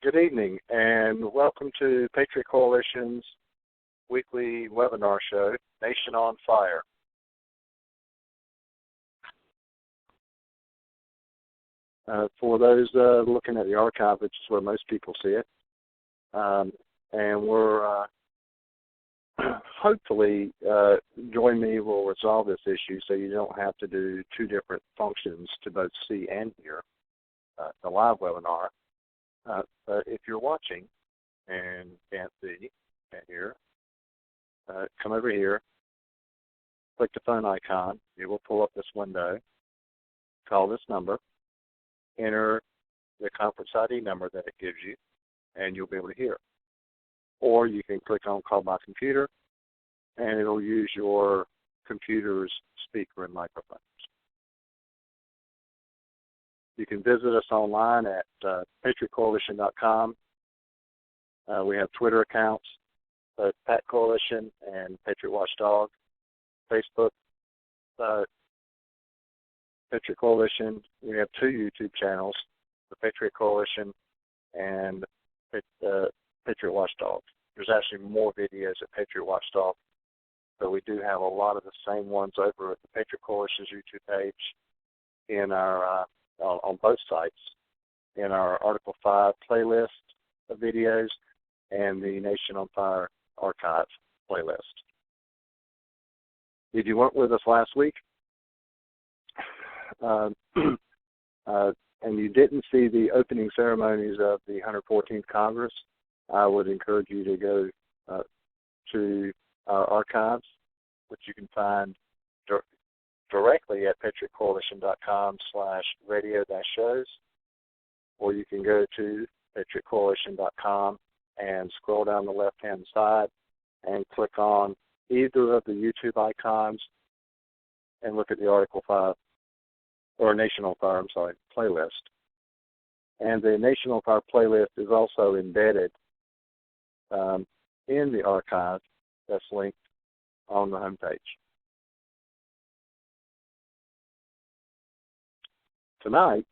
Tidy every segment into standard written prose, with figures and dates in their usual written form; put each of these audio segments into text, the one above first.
Good evening, and welcome to Patriot Coalition's weekly webinar show, Nation on Fire. For those looking at the archive, which is where most people see it, and we're hopefully, Join Me will resolve this issue so you don't have to do two different functions to both see and hear the live webinar. But if you're watching and can't see, can't hear, come over here, click the phone icon. It will pull up this window. Call this number, enter the conference ID number that it gives you, and you'll be able to hear. Or you can click on Call My Computer, and it'll use your computer's speaker and microphones. You can visit us online at patriotcoalition.com. We have Twitter accounts, Pat Coalition and Patriot Watchdog. Facebook, Patriot Coalition. We have two YouTube channels, the Patriot Coalition and Patriot Watchdog. There's actually more videos at Patriot Watchdog, but we do have a lot of the same ones over at the Patriot Coalition's YouTube page in our on both sites, in our Article 5 playlist of videos and the Nation on Fire archive playlist. If you weren't with us last week and you didn't see the opening ceremonies of the 114th Congress, I would encourage you to go to our archives, which you can find directly at patriotcoalition.com/radio-shows, or you can go to patriotcoalition.com and scroll down the left-hand side and click on either of the YouTube icons and look at the Article 5, or Nation on Fire, playlist. And the Nation on Fire playlist is also embedded in the archive that's linked on the homepage. Tonight,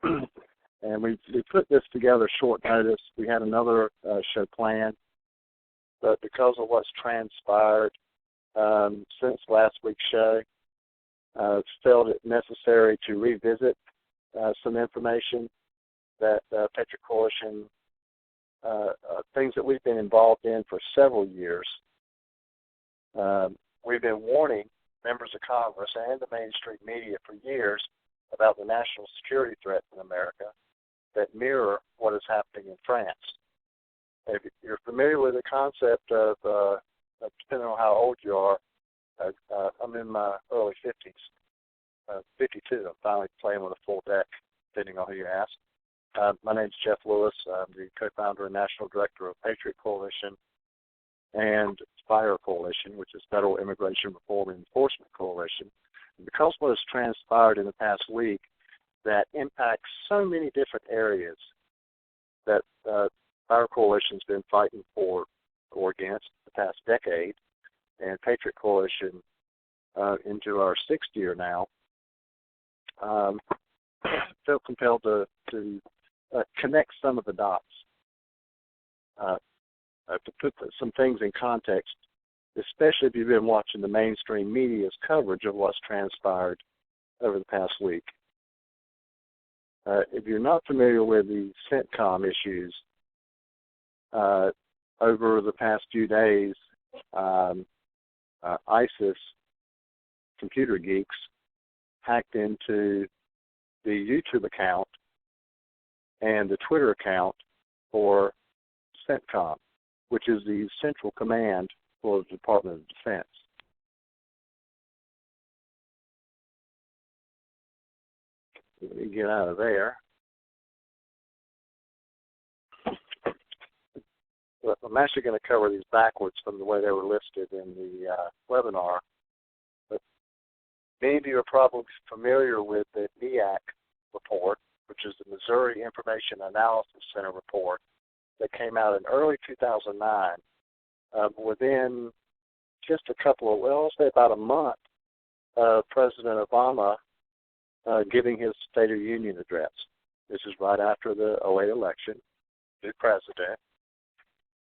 and we put this together short notice. We had another show planned, but because of what's transpired since last week's show, felt it necessary to revisit some information that Patriot Coalition, things that we've been involved in for several years. We've been warning members of Congress and the mainstream media for years about the national security threat in America that mirror what is happening in France. If you're familiar with the concept of, depending on how old you are, I'm in my early 50s, 52. I'm finally playing with a full deck, depending on who you ask. My name's Jeff Lewis. I'm the co-founder and national director of Patriot Coalition and FIRE Coalition, which is Federal Immigration Reform and Enforcement Coalition. And because what has transpired in the past week that impacts so many different areas that FIRE Coalition's been fighting for or against the past decade, and Patriot Coalition into our sixth year now, felt compelled to connect some of the dots. To put some things in context, especially if you've been watching the mainstream media's coverage of what's transpired over the past week. If you're not familiar with the CENTCOM issues, over the past few days, ISIS computer geeks hacked into the YouTube account and the Twitter account for CENTCOM, which is the Central Command for the Department of Defense. Let me get out of there. Well, I'm actually going to cover these backwards from the way they were listed in the webinar. But many of you are probably familiar with the MEAC report, which is the Missouri Information Analysis Center report that came out in early 2009. Within just a couple of, well, I'll say about a month of President Obama giving his State of the Union address. This is right after the 2008 election. new president,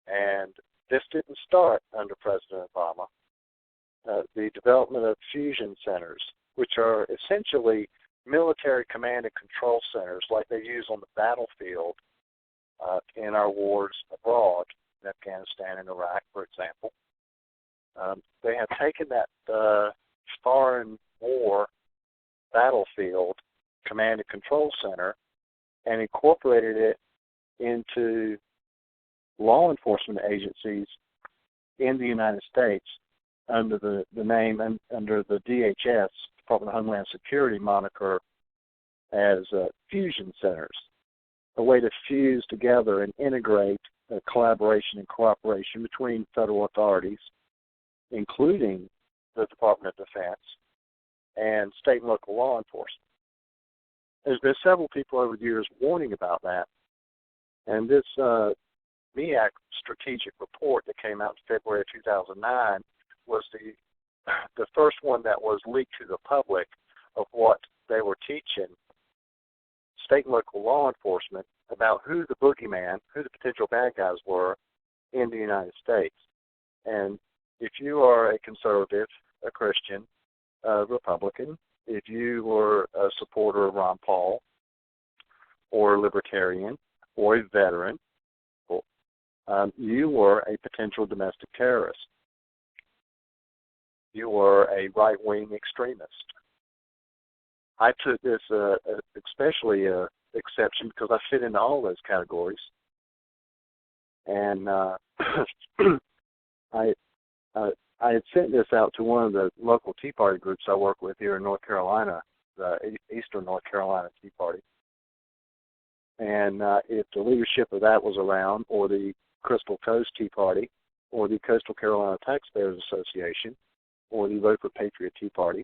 and this didn't start under President Obama. The development of fusion centers, which are essentially military command and control centers like they use on the battlefield in our wars abroad, in Afghanistan and Iraq, for example. They have taken that foreign war battlefield command and control center and incorporated it into law enforcement agencies in the United States under the name and under the DHS, Department of Homeland Security moniker, as fusion centers, a way to fuse together and integrate collaboration and cooperation between federal authorities, including the Department of Defense and state and local law enforcement. There's been several people over the years warning about that, and this MEAC strategic report that came out in February of 2009 was the first one that was leaked to the public of what they were teaching state and local law enforcement about who the boogeyman, who the potential bad guys were in the United States. And if you are a conservative, a Christian, a Republican, if you were a supporter of Ron Paul, or a libertarian, or a veteran, you were a potential domestic terrorist. You were a right-wing extremist. I took this especially exception because I fit into all those categories. And I had sent this out to one of the local Tea Party groups I work with here in North Carolina, the Eastern North Carolina Tea Party. And if the leadership of that was around, or the Crystal Coast Tea Party, or the Coastal Carolina Taxpayers Association, or the Vote for Patriot Tea Party,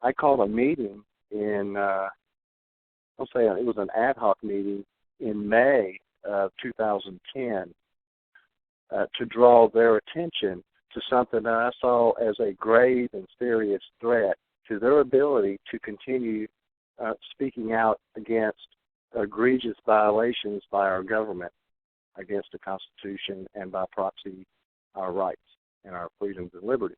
I called a meeting in, I'll say it was an ad hoc meeting in May of 2010 to draw their attention to something that I saw as a grave and serious threat to their ability to continue speaking out against egregious violations by our government against the Constitution and by proxy our rights and our freedoms and liberties.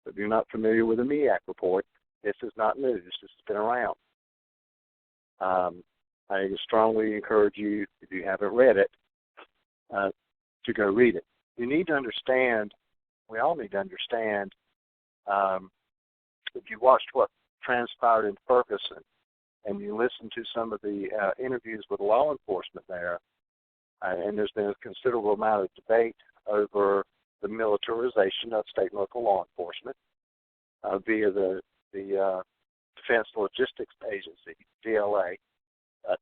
If you're not familiar with the MEAC report, this is not news. This has been around. I strongly encourage you, if you haven't read it, to go read it. You need to understand, we all need to understand, if you watched what transpired in Ferguson and you listened to some of the interviews with law enforcement there, and there's been a considerable amount of debate over the militarization of state and local law enforcement via the Defense Logistics Agency, DLA,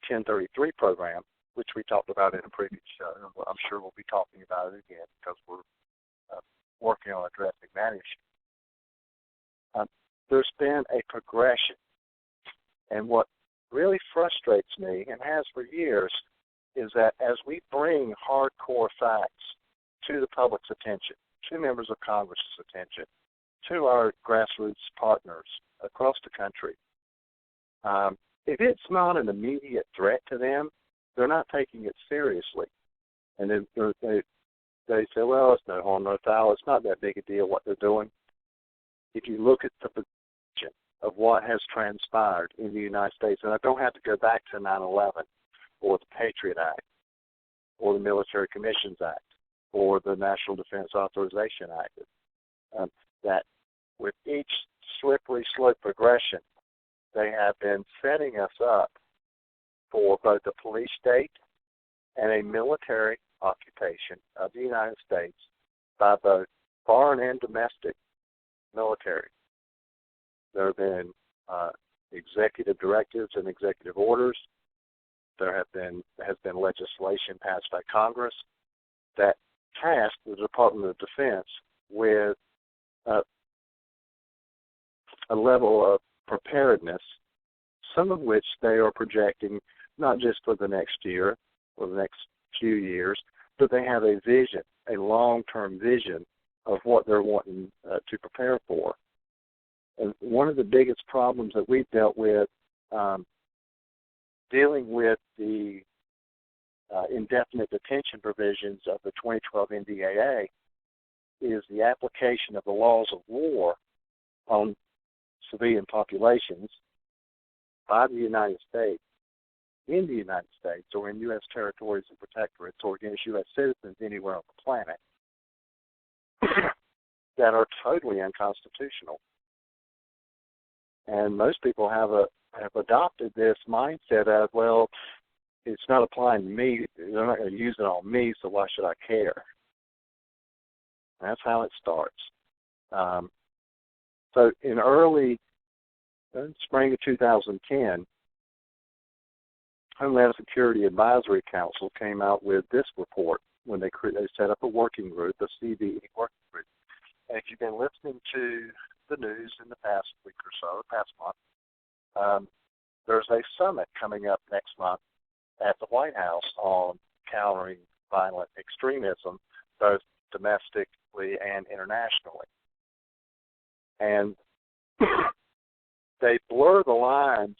1033 program, which we talked about in a previous show. I'm sure we'll be talking about it again because we're working on addressing that issue. There's been a progression, and what really frustrates me, and has for years, is that as we bring hardcore facts to the public's attention, to members of Congress's attention, to our grassroots partners across the country, if it's not an immediate threat to them, they're not taking it seriously. And then they say, well, it's no harm, no foul. It's not that big a deal what they're doing. If you look at the position of what has transpired in the United States, and I don't have to go back to 9/11 or the Patriot Act or the Military Commissions Act or the National Defense Authorization Act, that with each slippery slope progression, they have been setting us up for both a police state and a military occupation of the United States by both foreign and domestic military. There have been executive directives and executive orders. There has been legislation passed by Congress that tasked the Department of Defense with a level of preparedness, some of which they are projecting not just for the next year or the next few years, but they have a vision, a long-term vision of what they're wanting to prepare for. And one of the biggest problems that we've dealt with dealing with the indefinite detention provisions of the 2012 NDAA is the application of the laws of war on civilian populations by the United States, in the United States, or in U.S. territories and protectorates, or against U.S. citizens anywhere on the planet that are totally unconstitutional. And most people have adopted this mindset of, well, it's not applying to me, they're not going to use it on me, so why should I care? That's how it starts. So in early spring of 2010, Homeland Security Advisory Council came out with this report when they set up a working group, a CVE working group. And if you've been listening to the news in the past week or so, past month, there's a summit coming up next month at the White House on countering violent extremism, both domestically and internationally. And they blur the lines,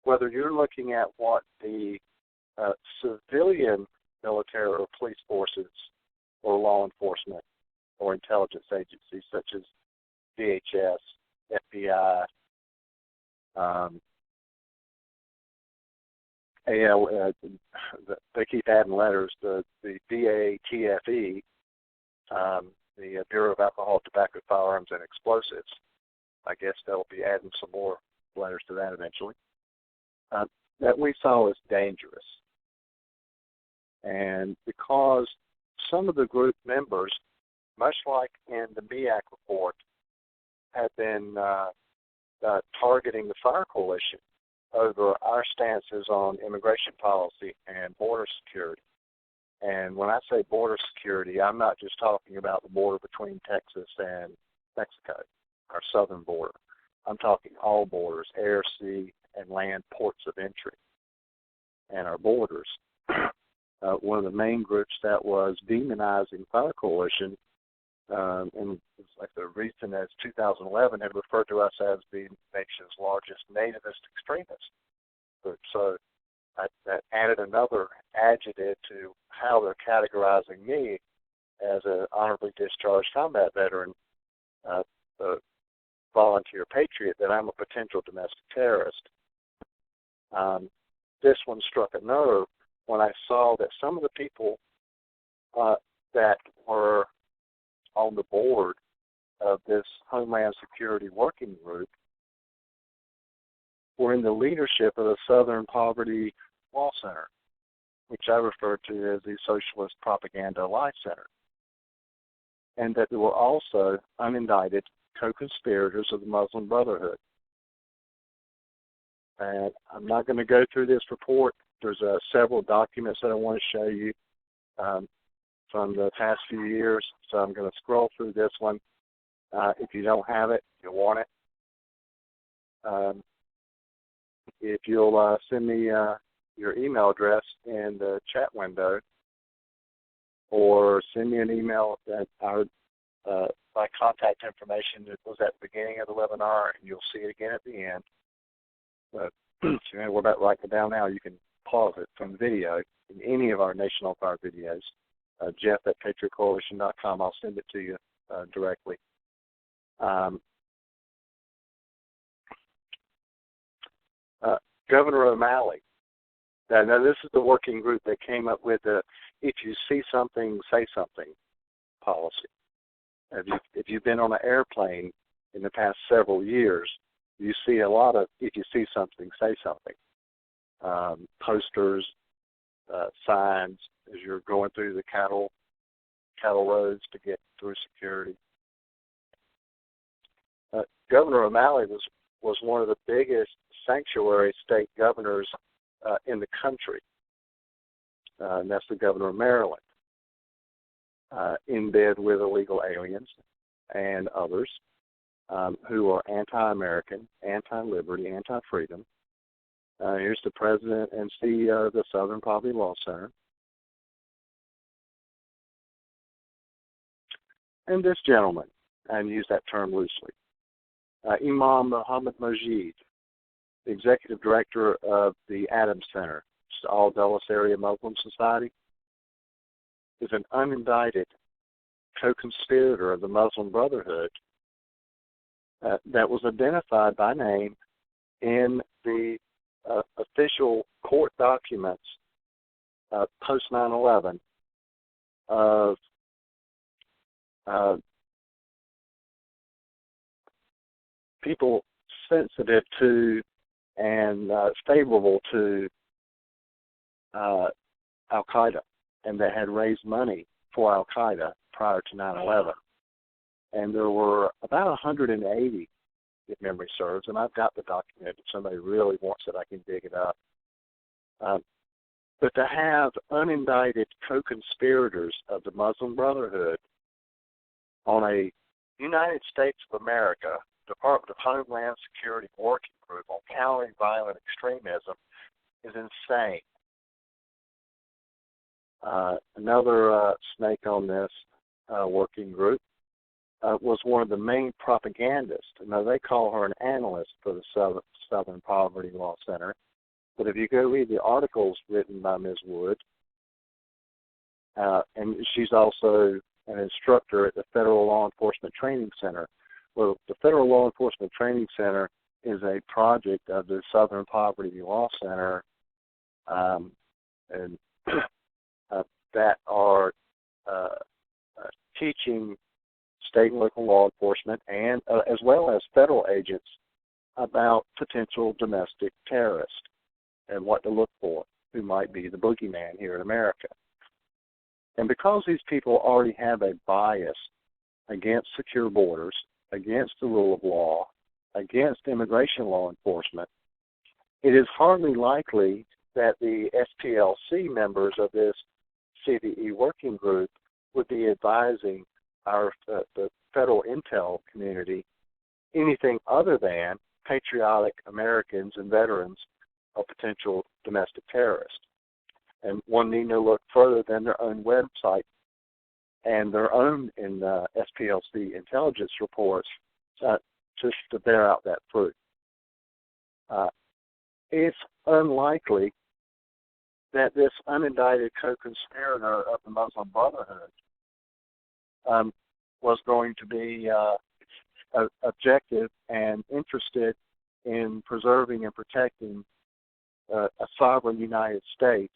whether you're looking at what the civilian military or police forces or law enforcement or intelligence agencies such as DHS, FBI, they keep adding letters, the BATFE, the Bureau of Alcohol, Tobacco, Firearms, and Explosives. I guess they'll be adding some more letters to that eventually. That we saw as dangerous. And because some of the group members, much like in the MEAC report, have been targeting the Fire Coalition over our stances on immigration policy and border security. And when I say border security, I'm not just talking about the border between Texas and Mexico, our southern border. I'm talking all borders, air, sea, and land ports of entry, and our borders. One of the main groups that was demonizing Fire Coalition, and it's like the recent as 2011, had referred to us as the nation's largest nativist extremist group. So that added another adjective to how they're categorizing me as an honorably discharged combat veteran, the volunteer patriot, that I'm a potential domestic terrorist. This one struck a nerve when I saw that some of the people that were on the board of this Homeland Security Working Group were in the leadership of the Southern Poverty Law Center, which I refer to as the Socialist Propaganda Life Center, and that they were also unindicted co-conspirators of the Muslim Brotherhood. And I'm not going to go through this report. There's several documents that I want to show you from the past few years, so I'm going to scroll through this one. If you don't have it, you want it. If you'll send me your email address in the chat window, or send me an email at my contact information that was at the beginning of the webinar, and you'll see it again at the end. But if you know, we're about to write it down now, you can pause it from the video in any of our Nation on Fire videos. Jeff at patriotcoalition.com. I'll send it to you directly. Governor O'Malley. Now, this is the working group that came up with the "if you see something, say something" policy. If you've been on an airplane in the past several years, you see a lot of "if you see something, say something" posters, signs as you're going through the cattle roads to get through security. Governor O'Malley was one of the biggest sanctuary state governors in the country, and that's the governor of Maryland, in bed with illegal aliens and others who are anti-American, anti-liberty, anti-freedom. Here's the president and CEO of the Southern Poverty Law Center. And this gentleman, and use that term loosely, Imam Muhammad Majid, the executive director of the Adams Center, All Dulles Area Muslim Society, is an unindicted co-conspirator of the Muslim Brotherhood that was identified by name in the official court documents post 9/11 of people sensitive to and favorable to Al-Qaeda, and that had raised money for Al-Qaeda prior to 9/11. And there were about 180, if memory serves, and I've got the document. If somebody really wants it, I can dig it up. But to have unindicted co-conspirators of the Muslim Brotherhood on a United States of America Department of Homeland Security working group on countering violent extremism is insane. Another snake on this working group was one of the main propagandists. Now, they call her an analyst for the Southern Poverty Law Center, but if you go read the articles written by Ms. Wood, and she's also an instructor at the Federal Law Enforcement Training Center. Well, the Federal Law Enforcement Training Center is a project of the Southern Poverty Law Center, and that are teaching state and local law enforcement and as well as federal agents about potential domestic terrorists and what to look for, who might be the boogeyman here in America. And because these people already have a bias against secure borders, against the rule of law, against immigration law enforcement, it is hardly likely that the SPLC members of this CVE working group would be advising the federal intel community anything other than patriotic Americans and veterans of potential domestic terrorists. And one need no look further than their own website and their own SPLC intelligence reports just to bear out that fruit. It's unlikely that this unindicted co-conspirator of the Muslim Brotherhood was going to be objective and interested in preserving and protecting a sovereign United States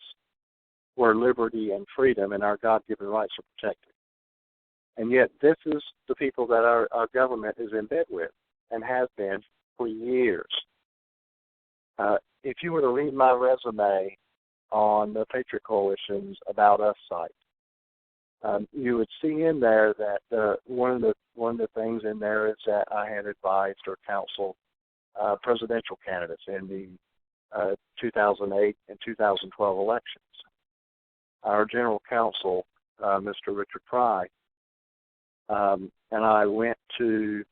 where liberty and freedom and our God-given rights are protected. And yet this is the people that our government is in bed with and has been for years. If you were to read my resume on the Patriot Coalition's About Us site, you would see in there that one of the things in there is that I had advised or counseled presidential candidates in the 2008 and 2012 elections. Our general counsel, Mr. Richard Pry, and I went to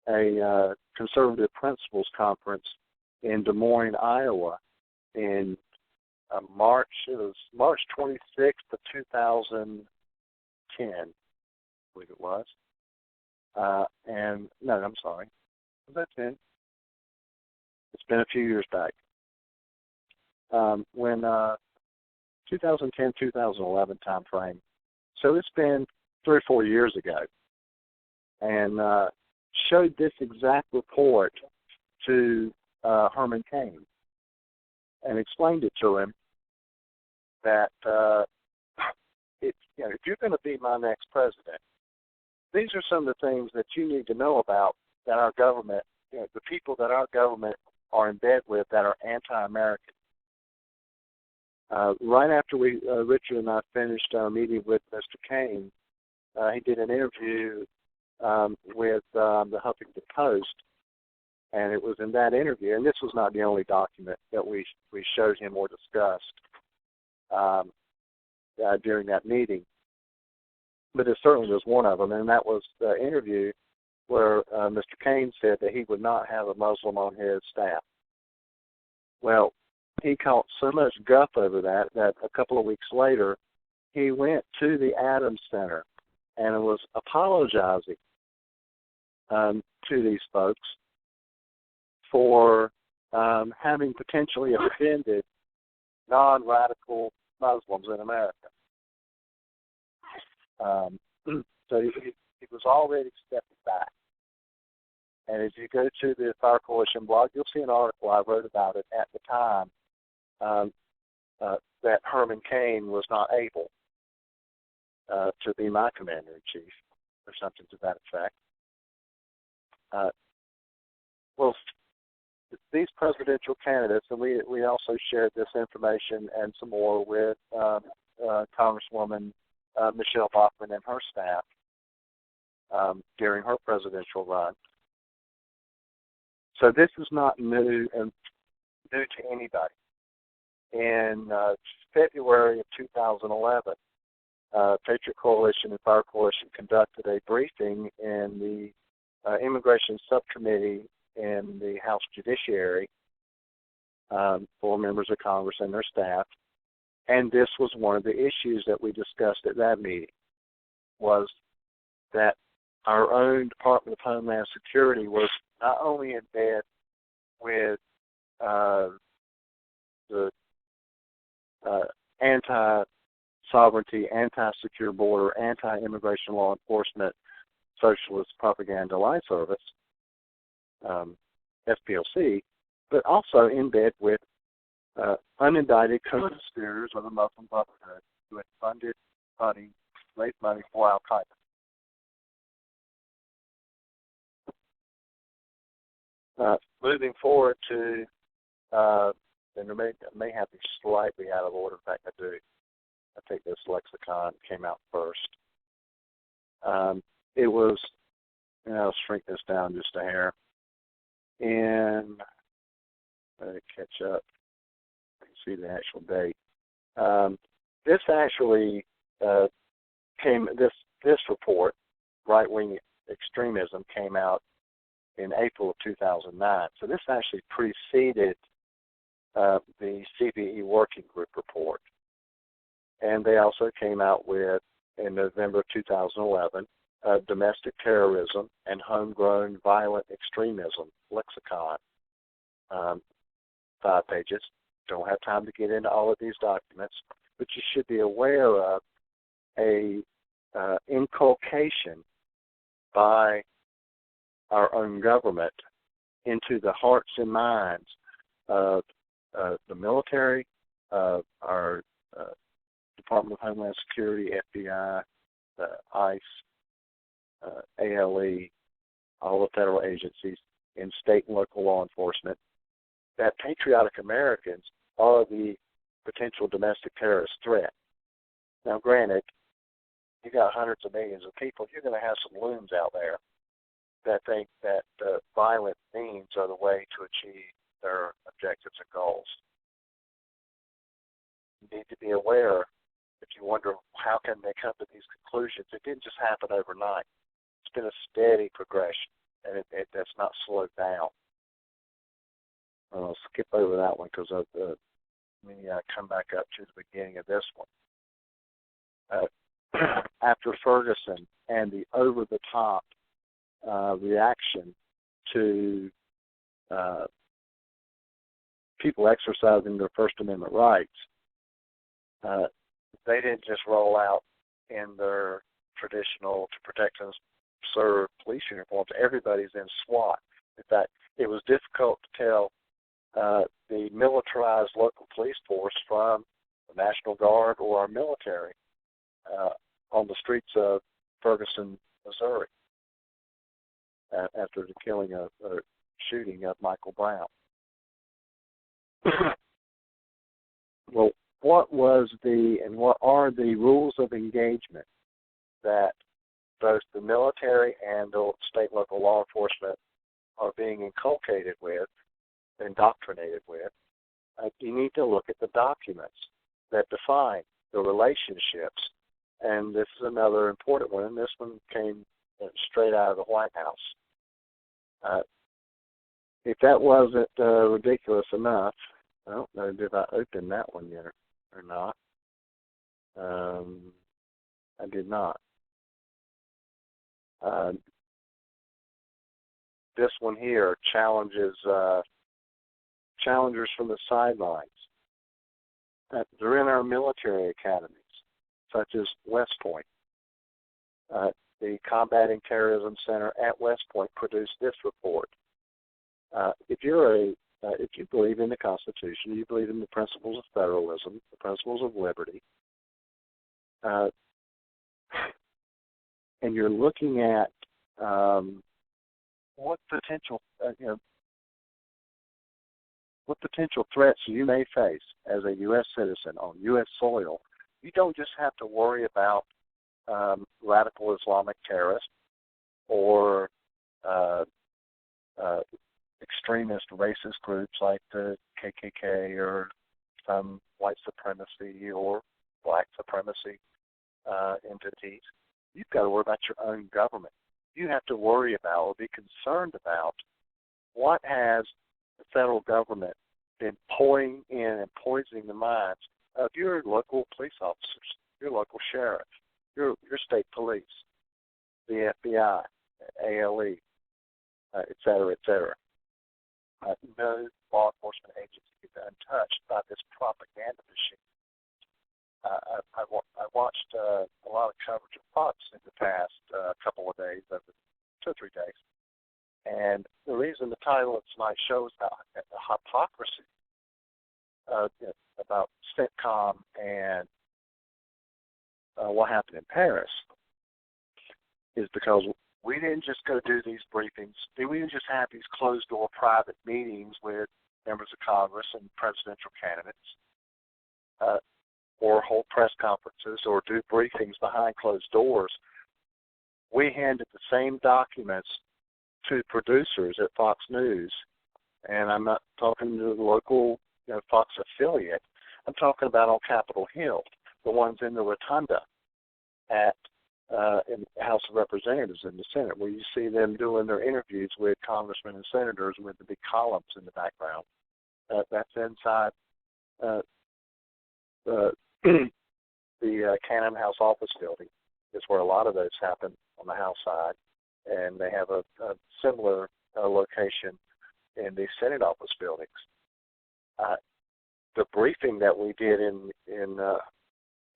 a conservative principals conference in Des Moines, Iowa, in March. It was March 26th of 2010, I believe it was. And no, I'm sorry. Was that 10? It's been a few years back. When 2010, 2011 time frame. So it's been 3 or 4 years ago. And showed this exact report to Herman Cain and explained it to him that if you're going to be my next president, these are some of the things that you need to know about that our government, the people that our government are in bed with that are anti-American. Right after Richard and I finished our meeting with Mr. Cain, he did an interview with the Huffington Post, and it was in that interview, and this was not the only document that we showed him or discussed during that meeting, but it certainly was one of them, and that was the interview where Mr. Cain said that he would not have a Muslim on his staff. Well, he caught so much guff over that a couple of weeks later, he went to the Adams Center and was apologizing to these folks for having potentially offended non-radical Muslims in America. So he was already stepping back. And if you go to the Patriot Coalition blog, you'll see an article I wrote about it at the time, that Herman Cain was not able to be my commander-in-chief, or something to that effect. Well, these presidential candidates, and we also shared this information and some more with Congresswoman Michelle Bachmann and her staff during her presidential run. So this is not new to anybody. In February of 2011, Patriot Coalition and Patriot Coalition conducted a briefing in the Immigration Subcommittee in the House Judiciary for members of Congress and their staff. And this was one of the issues that we discussed at that meeting, was that our own Department of Homeland Security was not only in bed with the anti-sovereignty, anti-secure border, anti-immigration law enforcement socialist propaganda line service, SPLC, but also in bed with unindicted co-conspirators of the Muslim Brotherhood who had raised money for Al-Qaeda. Moving forward to, and it may have to be slightly out of order. In fact, I do. I think this lexicon came out first. It was, I'll shrink this down just a hair. And let me catch up. I can see the actual date. This actually this report, right-wing extremism, came out in April of 2009. So this actually preceded the CBE Working Group report. And they also came out with, in November of 2011, Domestic Terrorism and Homegrown Violent Extremism lexicon. 5 pages. Don't have time to get into all of these documents, but you should be aware of a inculcation by our own government into the hearts and minds of the military, of our Department of Homeland Security, FBI, ICE, ALE, all the federal agencies, and state and local law enforcement, that patriotic Americans are the potential domestic terrorist threat. Now, granted, you got hundreds of millions of people. You're going to have some loons out there that think that violent means are the way to achieve their objectives and goals. You need to be aware, if you wonder how can they come to these conclusions, it didn't just happen overnight. It's been a steady progression, and that's not slowed down. I'll skip over that one because let me come back up to the beginning of this one. After Ferguson and the over-the-top reaction to people exercising their First Amendment rights, they didn't just roll out in their traditional to protect and serve police uniforms. Everybody's in SWAT. In fact, it was difficult to tell the militarized local police force from the National Guard or our military on the streets of Ferguson, Missouri, after the killing or shooting of Michael Brown. Well, what are the rules of engagement that both the military and the state and local law enforcement are being inculcated with, indoctrinated with? You need to look at the documents that define the relationships. And this is another important one, and this one came straight out of the White House. If that wasn't ridiculous enough, I don't know if I opened that one yet or not. I did not. This one here, challengers from the sidelines. They're in our military academies, such as West Point. The Combating Terrorism Center at West Point produced this report. If you believe in the Constitution, you believe in the principles of federalism, the principles of liberty, and you're looking at what potential threats you may face as a U.S. citizen on U.S. soil, you don't just have to worry about radical Islamic terrorists or extremist racist groups like the KKK or some white supremacy or black supremacy entities. You've got to worry about your own government. You have to worry about or be concerned about what has the federal government been pouring in and poisoning the minds of your local police officers, your local sheriff, your state police, the FBI, ALE, et cetera, et cetera. No law enforcement agency is untouched by this propaganda machine. I watched a lot of coverage of Fox in the past couple of days, over 2 or 3 days. And the reason the title of tonight's show is about the hypocrisy about CENTCOM and what happened in Paris is because we didn't just go do these briefings. We didn't just have these closed-door private meetings with members of Congress and presidential candidates or hold press conferences or do briefings behind closed doors. We handed the same documents to producers at Fox News, and I'm not talking to the local Fox affiliate. I'm talking about on Capitol Hill, the ones in the rotunda in the House of Representatives in the Senate, where you see them doing their interviews with congressmen and senators with the big columns in the background. That's inside the Cannon House office building. Is where a lot of those happen on the House side, and they have a similar location in the Senate office buildings. The briefing that we did in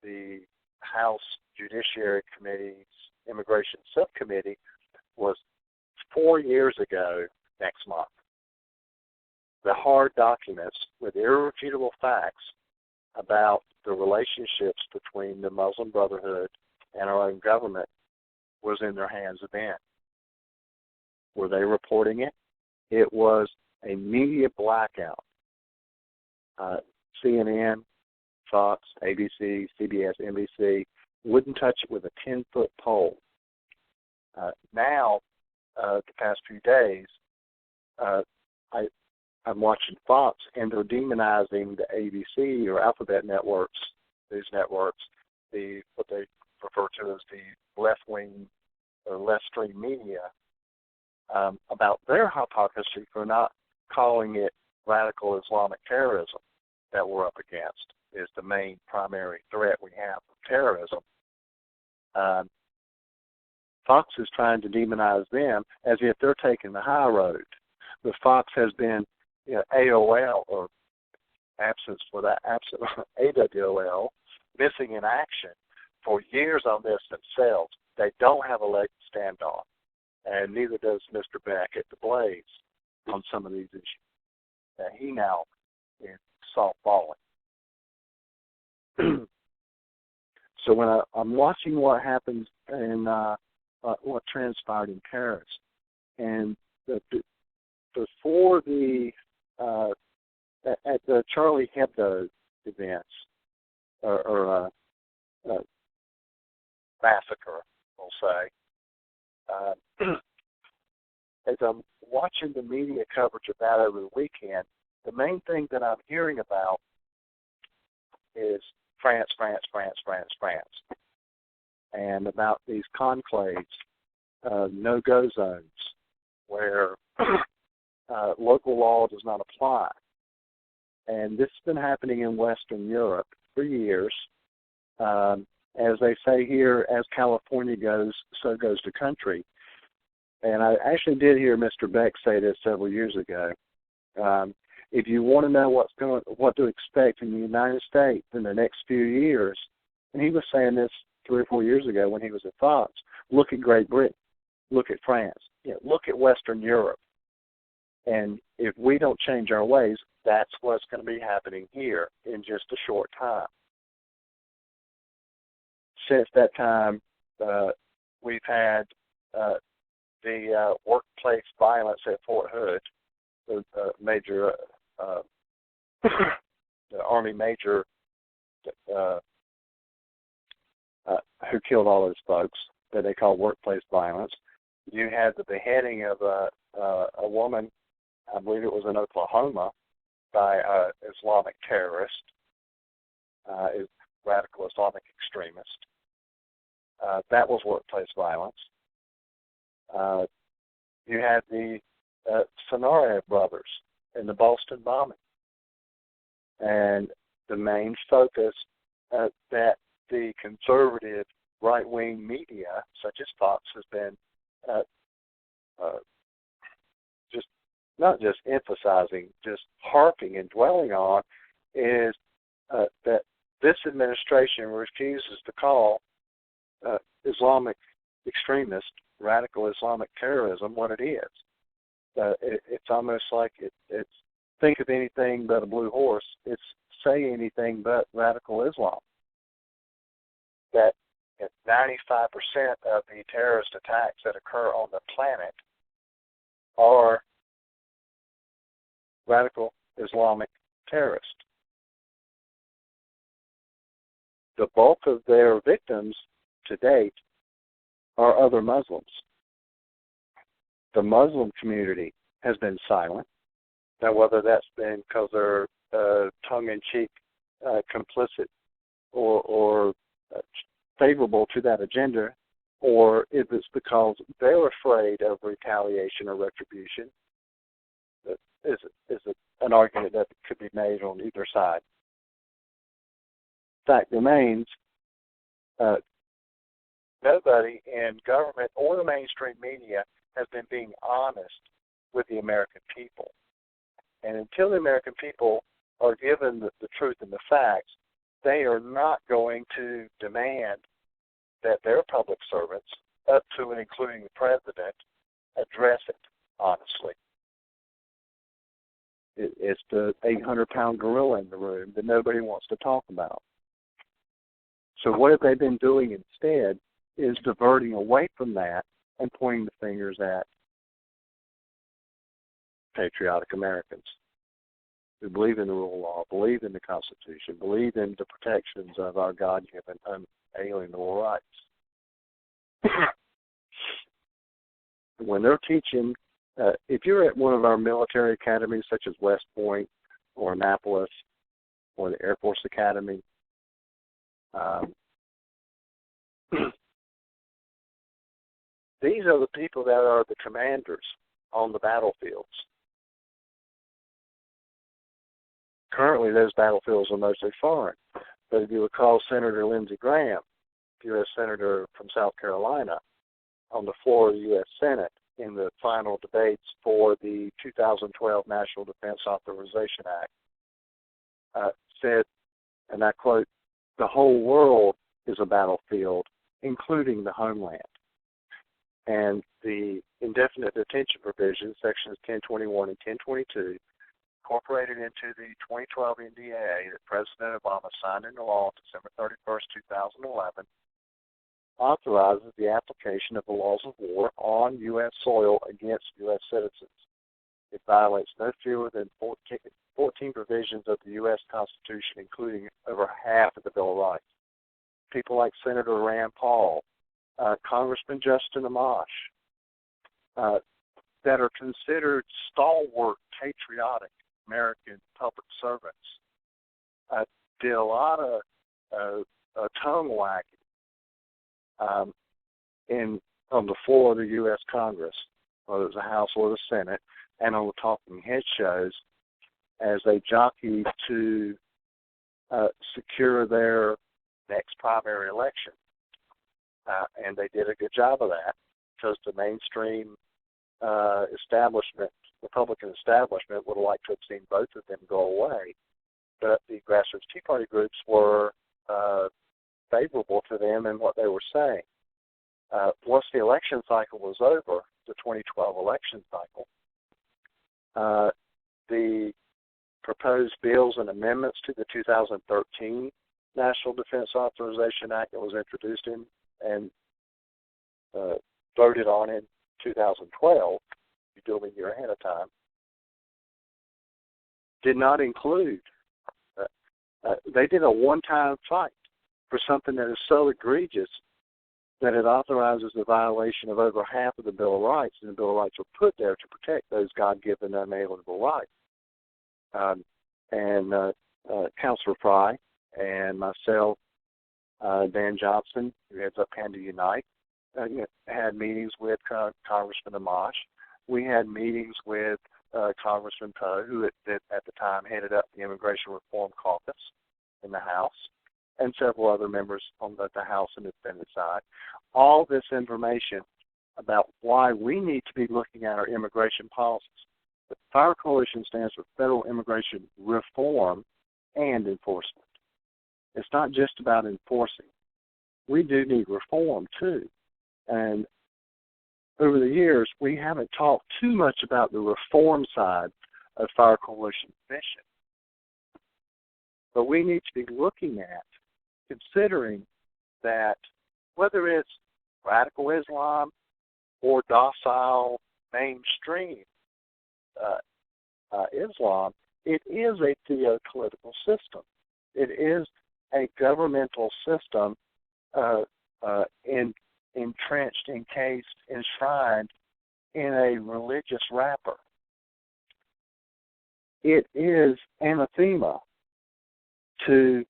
the House Judiciary Committee's Immigration Subcommittee was 4 years ago next month. The hard documents with irrefutable facts about the relationships between the Muslim Brotherhood and our own government was in their hands then. Were they reporting it? It was a media blackout. CNN, Fox, ABC, CBS, NBC wouldn't touch it with a 10-foot pole. Now, the past few days, I'm watching Fox, and they're demonizing the ABC or Alphabet networks, news networks, what they refer to as the left-wing or left-stream media, about their hypocrisy for not calling it radical Islamic terrorism that we're up against is the main primary threat we have of terrorism. Fox is trying to demonize them as if they're taking the high road. But Fox has been AOL, or AWOL, missing in action for years on this themselves. They don't have a leg to stand on, and neither does Mr. Beck at the Blaze on some of these issues. He now is softballing. So when I'm watching what happens in what transpired in Paris, and before at the Charlie Hebdo events or massacre, we'll say, as I'm watching the media coverage of that over the weekend, the main thing that I'm hearing about is France, and about these conclaves, no-go zones, where local law does not apply. And this has been happening in Western Europe for years. As they say here, as California goes, so goes the country. And I actually did hear Mr. Beck say this several years ago. If you want to know what to expect in the United States in the next few years, and he was saying this 3 or 4 years ago when he was at Fox, look at Great Britain, look at France, look at Western Europe. And if we don't change our ways, that's what's going to be happening here in just a short time. Since that time, we've had the workplace violence at Fort Hood, the major, the Army major who killed all those folks that they call workplace violence. You had the beheading of a woman, I believe it was in Oklahoma, by an Islamic terrorist, radical Islamic extremist. That was workplace violence. You had the Tsarnaev brothers in the Boston bombing. And the main focus that the conservative right-wing media, such as Fox, has been just not just emphasizing, just harping and dwelling on, is that this administration refuses to call Islamic extremist, radical Islamic terrorism what it is. It's almost like it's think of anything but a blue horse. It's say anything but radical Islam. That 95% of the terrorist attacks that occur on the planet are radical Islamic terrorists. The bulk of their victims to date are other Muslims. The Muslim community has been silent. Now, whether that's been because they're tongue-in-cheek, complicit, or favorable to that agenda, or if it's because they're afraid of retaliation or retribution, is an argument that could be made on either side. Fact remains, nobody in government or the mainstream media has been being honest with the American people. And until the American people are given the truth and the facts, they are not going to demand that their public servants, up to and including the president, address it honestly. It's the 800-pound gorilla in the room that nobody wants to talk about. So what have they been doing instead is diverting away from that and pointing the fingers at patriotic Americans who believe in the rule of law, believe in the Constitution, believe in the protections of our God-given unalienable rights. When they're teaching, if you're at one of our military academies such as West Point or Annapolis or the Air Force Academy, these are the people that are the commanders on the battlefields. Currently, those battlefields are mostly foreign. But if you recall Senator Lindsey Graham, U.S. Senator from South Carolina, on the floor of the U.S. Senate in the final debates for the 2012 National Defense Authorization Act, said, and I quote, "The whole world is a battlefield, including the homeland." And the indefinite detention provisions, sections 1021 and 1022, incorporated into the 2012 NDAA that President Obama signed into law on December 31st, 2011, authorizes the application of the laws of war on U.S. soil against U.S. citizens. It violates no fewer than 14 provisions of the U.S. Constitution, including over half of the Bill of Rights. People like Senator Rand Paul, Congressman Justin Amash, that are considered stalwart, patriotic American public servants, did a lot of tongue wagging on the floor of the U.S. Congress, whether it was the House or the Senate, and on the talking head shows as they jockeyed to secure their next primary election. And they did a good job of that because the mainstream Republican establishment would have liked to have seen both of them go away. But the grassroots Tea Party groups were favorable to them in what they were saying. Once the election cycle was over, the 2012 election cycle, the proposed bills and amendments to the 2013 National Defense Authorization Act that was introduced in and voted on in 2012, you do it a year ahead of time, did not include, they did a one-time fight for something that is so egregious that it authorizes the violation of over half of the Bill of Rights, and the Bill of Rights were put there to protect those God-given unalienable rights. Councilor Fry and myself, Dan Johnson, who heads up Panda Unite, had meetings with Congressman Amash. We had meetings with Congressman Poe, who at the time headed up the Immigration Reform Caucus in the House, and several other members on both the House and the Senate side. All this information about why we need to be looking at our immigration policies. The Patriot Coalition stands for Federal Immigration Reform and Enforcement. It's not just about enforcing. We do need reform, too. And over the years, we haven't talked too much about the reform side of Patriot Coalition's mission. But we need to be looking at, considering that whether it's radical Islam or docile mainstream Islam, it is a theopolitical system. It is a governmental system entrenched, encased, enshrined in a religious wrapper. It is anathema to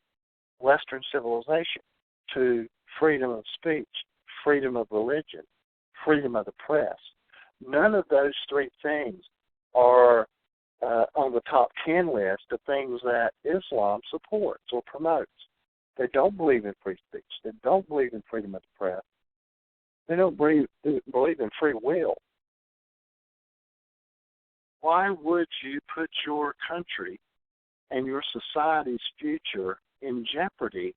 Western civilization, to freedom of speech, freedom of religion, freedom of the press. None of those three things are on the top 10 list of things that Islam supports or promotes. They don't believe in free speech. They don't believe in freedom of the press. They don't believe in free will. Why would you put your country and your society's future in jeopardy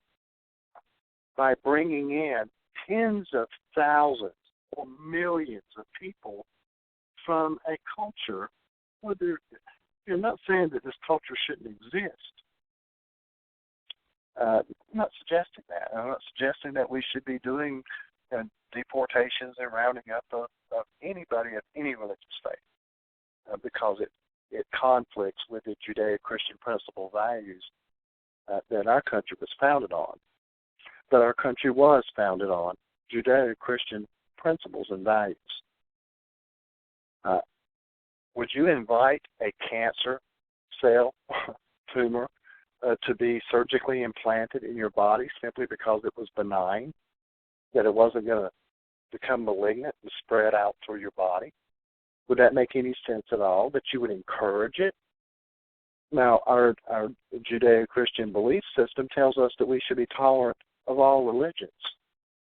by bringing in tens of thousands or millions of people from a culture where you're not saying that this culture shouldn't exist. I'm not suggesting that. I'm not suggesting that we should be doing deportations and rounding up of anybody of any religious faith because it conflicts with the Judeo-Christian principle values that our country was founded on. But our country was founded on Judeo-Christian principles and values. Would you invite a cancer cell, tumor, to be surgically implanted in your body simply because it was benign, that it wasn't going to become malignant and spread out through your body? Would that make any sense at all, that you would encourage it? Now, our Judeo-Christian belief system tells us that we should be tolerant of all religions.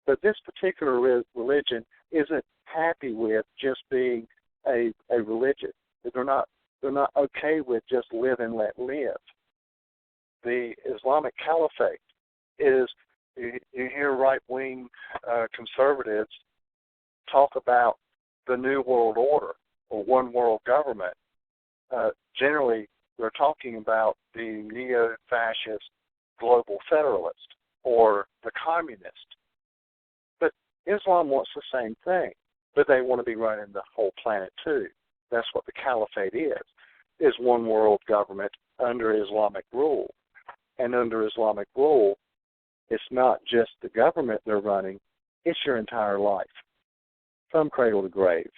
But this particular religion isn't happy with just being a religion. They're not okay with just live and let live. The Islamic Caliphate is, you hear right-wing conservatives talk about the New World Order or one world government. Generally, they're talking about the neo-fascist global federalist or the communist. But Islam wants the same thing, but they want to be running the whole planet too. That's what the caliphate is one world government under Islamic rule. And under Islamic rule, it's not just the government they're running, it's your entire life, from cradle to grave.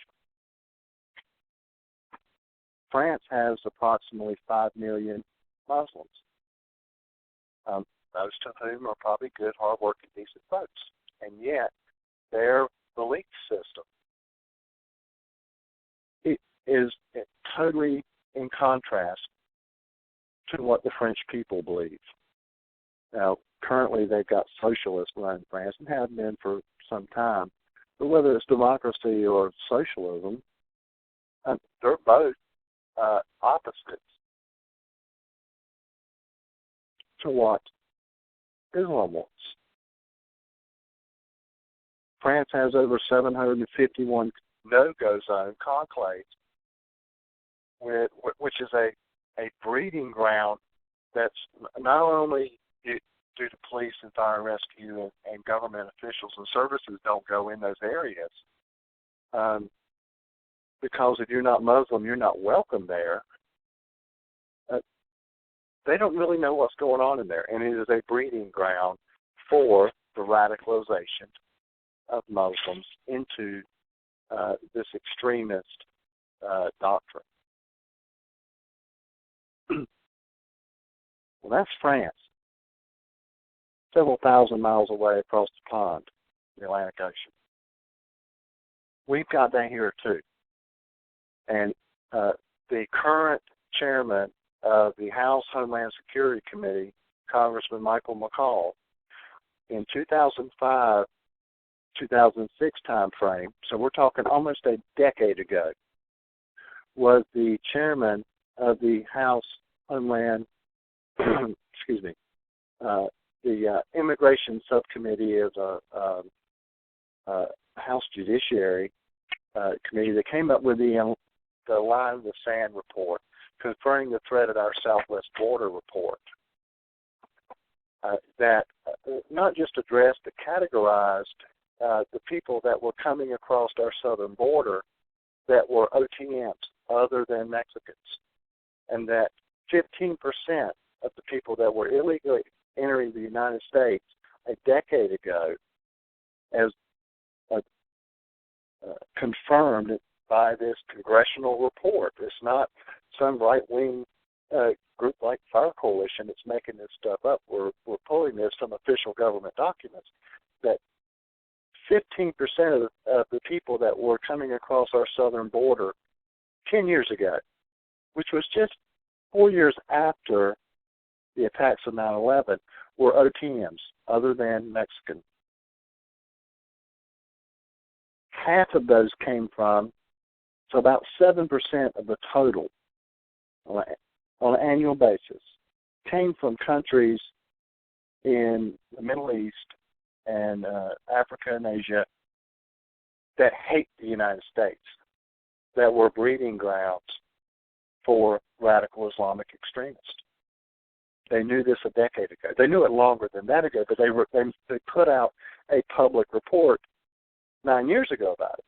France has approximately 5 million Muslims, most of whom are probably good, hard-working, decent folks. And yet, their belief system is totally in contrast to what the French people believe. Now, currently they've got socialists running France and have been for some time. But whether it's democracy or socialism, They're both opposites to what Islam wants. France has over 751 no-go zone conclaves, which is a breeding ground that's not only due to police and fire and rescue and government officials and services don't go in those areas, because if you're not Muslim, you're not welcome there. They don't really know what's going on in there, and it is a breeding ground for the radicalization of Muslims into this extremist doctrine. Well, that's France, several thousand miles away across the pond, the Atlantic Ocean. We've got that here too. And the current chairman of the House Homeland Security Committee, Congressman Michael McCall, in 2005, 2006 time frame, so we're talking almost a decade ago, was the chairman of the House Homeland, excuse me, the Immigration Subcommittee is a House Judiciary Committee that came up with the Line in the Sand report, confirming the threat at our southwest border report, that not just addressed but categorized the people that were coming across our southern border that were OTMs, other than Mexicans, and that 15% of the people that were illegally entering the United States a decade ago, as confirmed by this congressional report. It's not some right-wing group like Patriot Coalition that's making this stuff up. We're pulling this from official government documents, that 15% of the people that were coming across our southern border 10 years ago, which was just 4 years after the attacks of 9/11, were OTMs, other than Mexican. Half of those came from, so about 7% of the total on an annual basis, came from countries in the Middle East and Africa and Asia that hate the United States, that were breeding grounds for radical Islamic extremists. They knew this a decade ago. They knew it longer than that ago, but they put out a public report 9 years ago about it.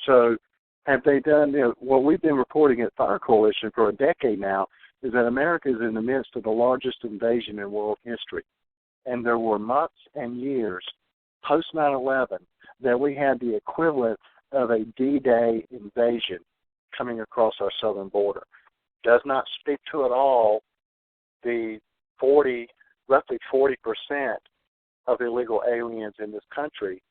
So have they done, what we've been reporting at Patriot Coalition for a decade now is that America is in the midst of the largest invasion in world history. And there were months and years post 9/11 that we had the equivalent of a D-Day invasion coming across our southern border. Does not speak to at all the roughly 40% of illegal aliens in this country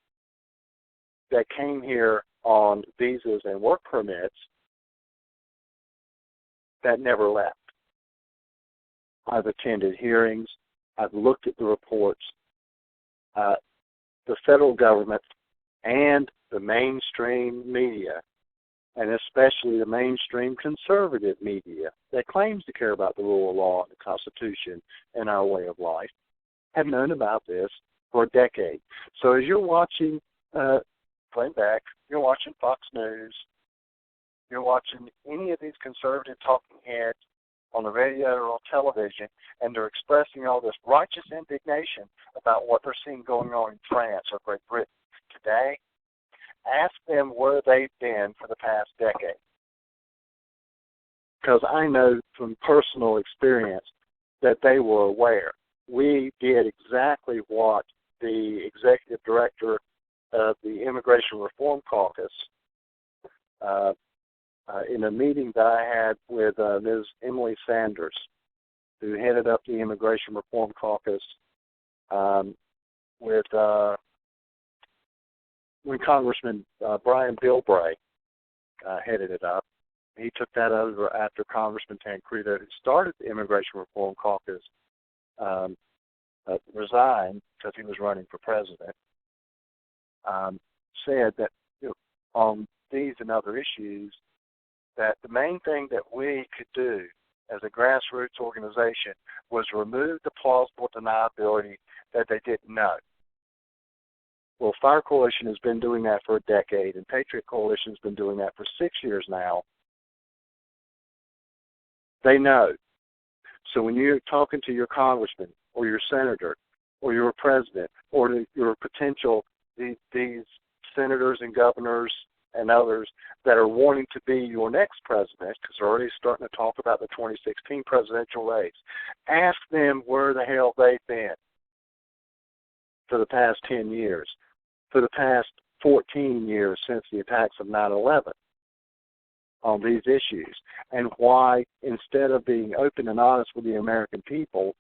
that came here on visas and work permits that never left. I've attended hearings. I've looked at the reports. The federal government and the mainstream media, and especially the mainstream conservative media that claims to care about the rule of law and the Constitution and our way of life, have known about this for a decade. So as you're watching, playing back, you're watching Fox News, you're watching any of these conservative talking heads on the radio or on television, and they're expressing all this righteous indignation about what they're seeing going on in France or Great Britain today, ask them where they've been for the past decade. Because I know from personal experience that they were aware. We did exactly what the executive director of the Immigration Reform Caucus, in a meeting that I had with Ms. Emily Sanders, who headed up the Immigration Reform Caucus, with when Congressman Brian Bilbray headed it up, he took that over after Congressman Tancredo, who started the Immigration Reform Caucus, resigned because he was running for president, said that on these and other issues, that the main thing that we could do as a grassroots organization was remove the plausible deniability that they didn't know. Well, Fire Coalition has been doing that for a decade, and Patriot Coalition has been doing that for 6 years now. They know. So when you're talking to your congressman or your senator or your president or your potential, these senators and governors and others that are wanting to be your next president, because they're already starting to talk about the 2016 presidential race, ask them where the hell they've been for the past 10 years, for the past 14 years since the attacks of 9/11 on these issues, and why, instead of being open and honest with the American people,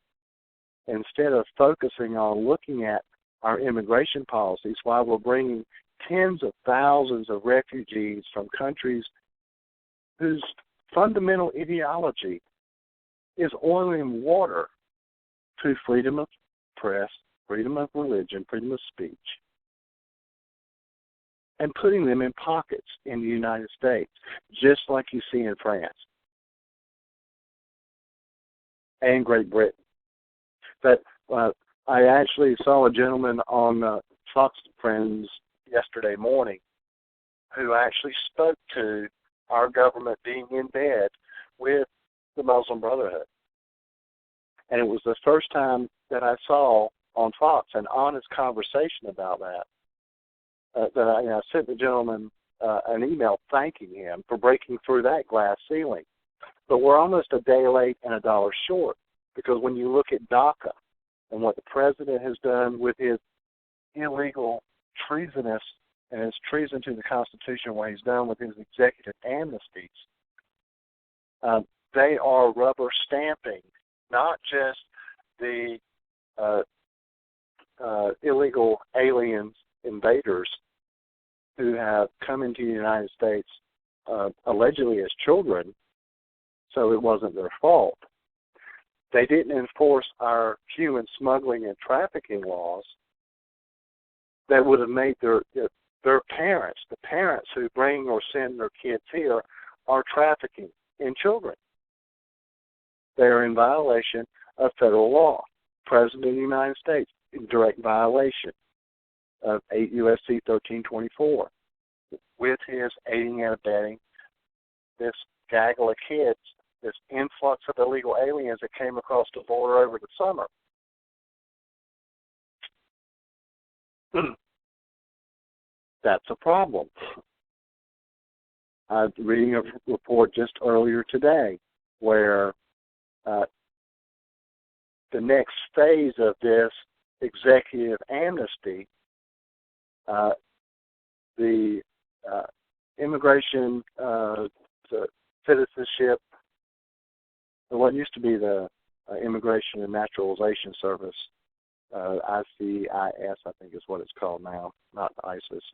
instead of focusing on looking at our immigration policies, why we're bringing tens of thousands of refugees from countries whose fundamental ideology is oil and water to freedom of press, freedom of religion, freedom of speech, and putting them in pockets in the United States, just like you see in France and Great Britain. But I actually saw a gentleman on Fox Friends yesterday morning who actually spoke to our government being in bed with the Muslim Brotherhood. And it was the first time that I saw on Fox an honest conversation about that. I sent the gentleman an email thanking him for breaking through that glass ceiling. But we're almost a day late and a dollar short, because when you look at DACA and what the president has done with his illegal, treasonous, and his treason to the Constitution, what he's done with his executive amnesties, they are rubber stamping not just the illegal aliens, invaders who have come into the United States allegedly as children, so it wasn't their fault. They didn't enforce our human smuggling and trafficking laws that would have made their parents, the parents who bring or send their kids here, are trafficking in children. They are in violation of federal law. President of the United States, in direct violation of 8 U.S.C. 1324, with his aiding and abetting this gaggle of kids, this influx of illegal aliens that came across the border over the summer. That's a problem. I was reading a report just earlier today where the next phase of this executive amnesty, the immigration, the citizenship, what used to be the Immigration and Naturalization Service, ICIS, I think is what it's called now, not ISIS.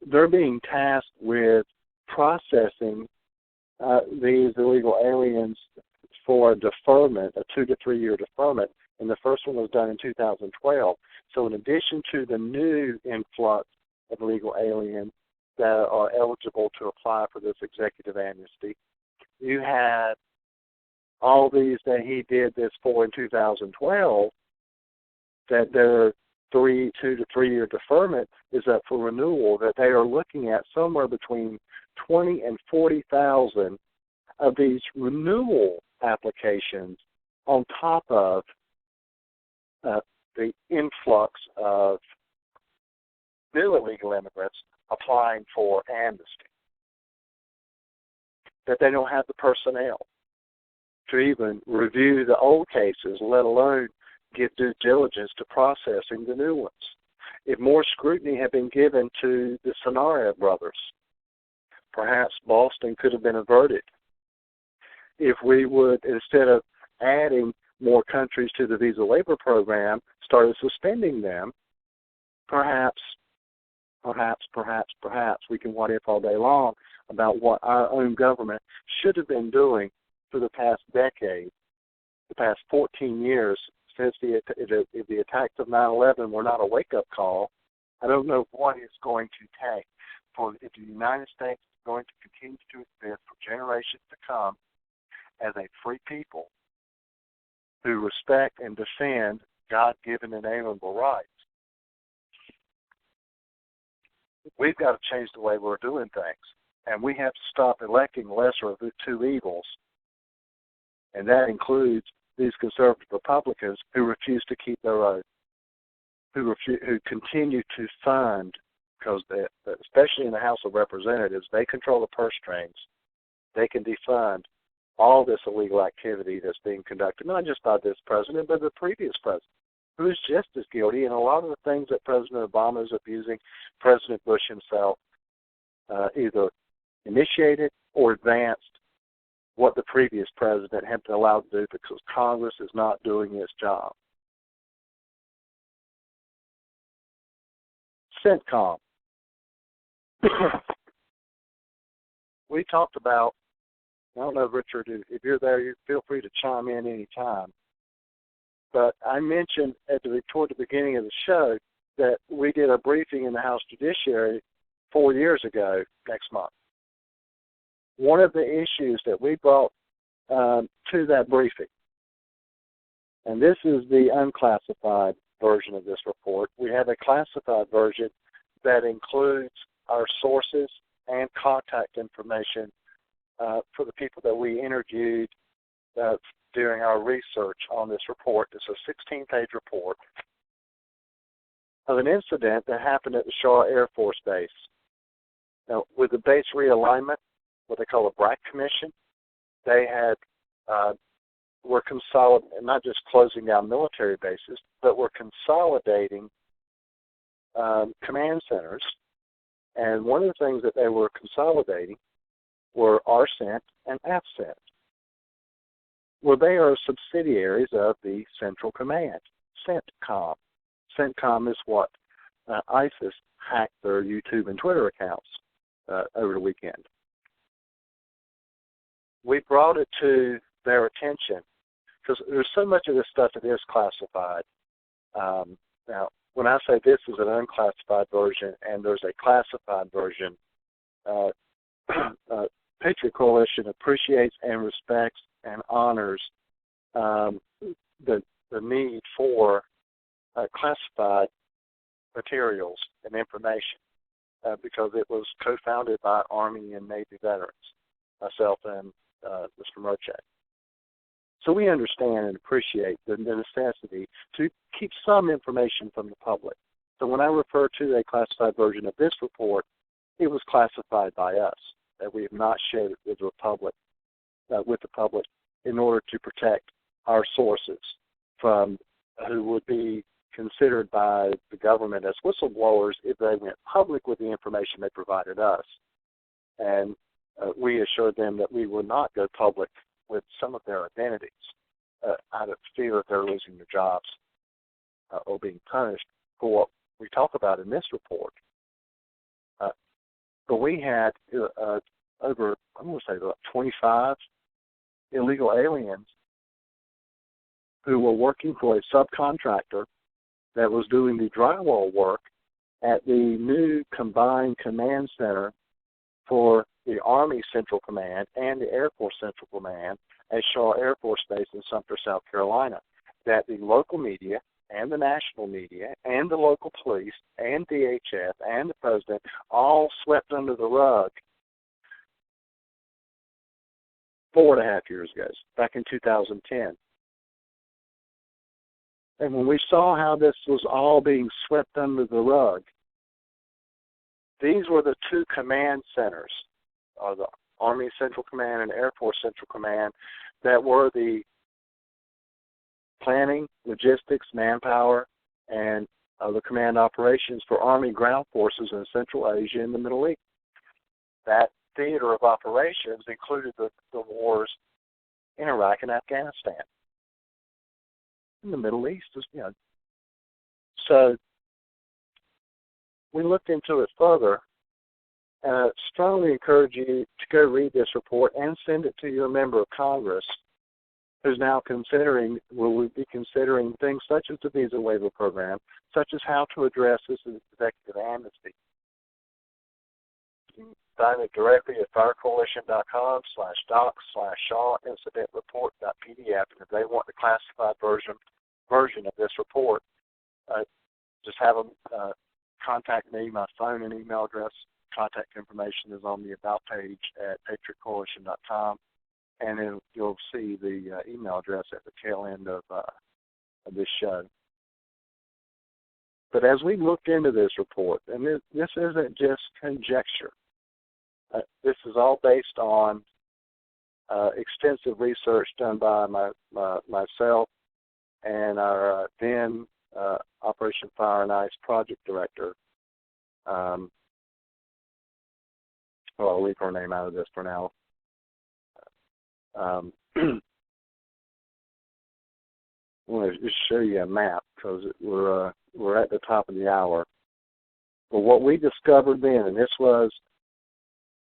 They're being tasked with processing these illegal aliens for a deferment, a 2 to 3 year deferment, and the first one was done in 2012. So in addition to the new influx of illegal aliens that are eligible to apply for this executive amnesty, you had all these that he did this for in 2012, that their 2 to 3 year deferment is up for renewal, that they are looking at somewhere between 20 and 40,000 of these renewal applications on top of the influx of new illegal immigrants applying for amnesty. That they don't have the personnel to even review the old cases, let alone give due diligence to processing the new ones. If more scrutiny had been given to the Scenario brothers, perhaps Boston could have been averted. If we would, instead of adding more countries to the Visa-Waiver program, started suspending them, perhaps perhaps, we can what if all day long about what our own government should have been doing for the past decade, the past 14 years since if the attacks of 9/11 were not a wake-up call. I don't know what it's going to take for if the United States is going to continue to exist for generations to come as a free people who respect and defend God-given and inalienable rights. We've got to change the way we're doing things, and we have to stop electing the lesser of the two evils, and that includes these conservative Republicans who refuse to keep their oath, who continue to fund, because especially in the House of Representatives, they control the purse strings. They can defund all this illegal activity that's being conducted, not just by this president, but the previous president, who is just as guilty. And a lot of the things that President Obama is abusing, President Bush himself either initiated or advanced what the previous president had been allowed to do because Congress is not doing its job. CENTCOM. We talked about, I don't know, Richard, if you're there, you feel free to chime in any time. But I mentioned toward the beginning of the show that we did a briefing in the House Judiciary 4 years ago next month. One of the issues that we brought to that briefing, and this is the unclassified version of this report. We have a classified version that includes our sources and contact information for the people that we interviewed during our research on this report. It's a 16-page report of an incident that happened at the Shaw Air Force Base. Now, with the base realignment, what they call a BRAC commission, they had were consolidating, not just closing down military bases, but were consolidating command centers. And one of the things that they were consolidating were RCENT and AFCENT. Well, they are subsidiaries of the Central Command, CENTCOM. CENTCOM is what ISIS hacked their YouTube and Twitter accounts over the weekend. We brought it to their attention because there's so much of this stuff that is classified. Now, when I say this is an unclassified version and there's a classified version, Patriot Coalition appreciates and respects and honors the need for classified materials and information because it was co-founded by Army and Navy veterans, myself and Mr. Merchek. So we understand and appreciate the necessity to keep some information from the public. So when I refer to a classified version of this report, it was classified by us, that we have not shared it with the public in order to protect our sources from who would be considered by the government as whistleblowers if they went public with the information they provided us. And we assured them that we would not go public with some of their identities out of fear that they're losing their jobs or being punished for what we talk about in this report. But we had over, I'm going to say about 25 illegal aliens who were working for a subcontractor that was doing the drywall work at the new combined command center for the Army Central Command and the Air Force Central Command at Shaw Air Force Base in Sumter, South Carolina, that the local media and the national media and the local police and DHS and the president all swept under the rug 4.5 years ago, back in 2010. And when we saw how this was all being swept under the rug, these were the two command centers, the Army Central Command and Air Force Central Command, that were the planning, logistics, manpower, and the command operations for Army ground forces in Central Asia and the Middle East. That theater of operations included the wars in Iraq and Afghanistan. In the Middle East, So we looked into it further, and I strongly encourage you to go read this report and send it to your member of Congress who's now will be considering things such as the VISA-Waiver program, such as how to address this executive amnesty. You can find it directly at firecoalition.com/docs/Shaw-incident-report.pdf, and if they want the classified version of this report, just have them contact me. My phone and email address, contact information is on the About page at patriotcoalition.com, and then you'll see the email address at the tail end of this show. But as we looked into this report, and this isn't just conjecture, this is all based on extensive research done by myself and our then Operation Fire and Ice project director. I'll leave her name out of this for now. I want to just show you a map because we're at the top of the hour. But what we discovered then, and this was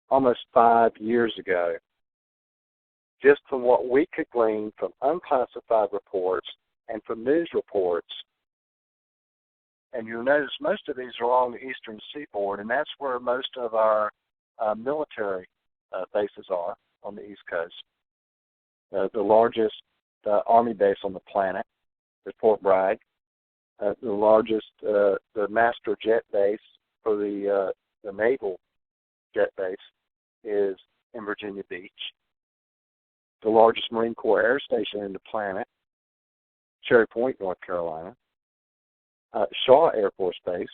almost 5 years ago, just from what we could glean from unclassified reports and from news reports, and you'll notice most of these are along the eastern seaboard, and that's where most of our military bases are on the East Coast. The largest Army base on the planet is Fort Bragg. The largest, the master jet base for the naval jet base is in Virginia Beach. The largest Marine Corps air station in the planet, Cherry Point, North Carolina. Shaw Air Force Base,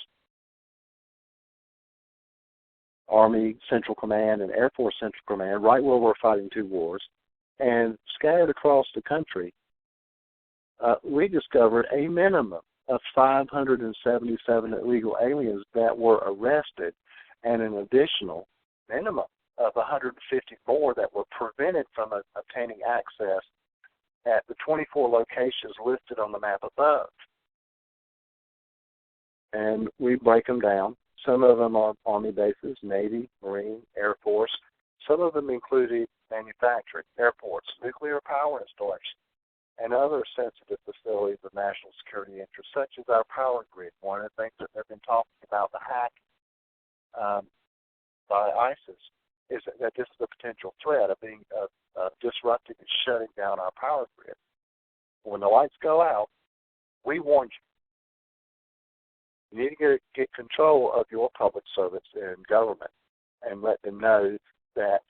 Army Central Command and Air Force Central Command, right where we're fighting two wars, and scattered across the country, we discovered a minimum of 577 illegal aliens that were arrested, and an additional minimum of 154 that were prevented from obtaining access at the 24 locations listed on the map above. And we break them down. Some of them are Army bases, Navy, Marine, Air Force. Some of them included manufacturing, airports, nuclear power installations, and other sensitive facilities of national security interest, such as our power grid. One of the things that they've been talking about, the hack by ISIS, is that this is a potential threat of being disrupting and shutting down our power grid. When the lights go out, we warn you. You need to get control of your public servants and government and let them know that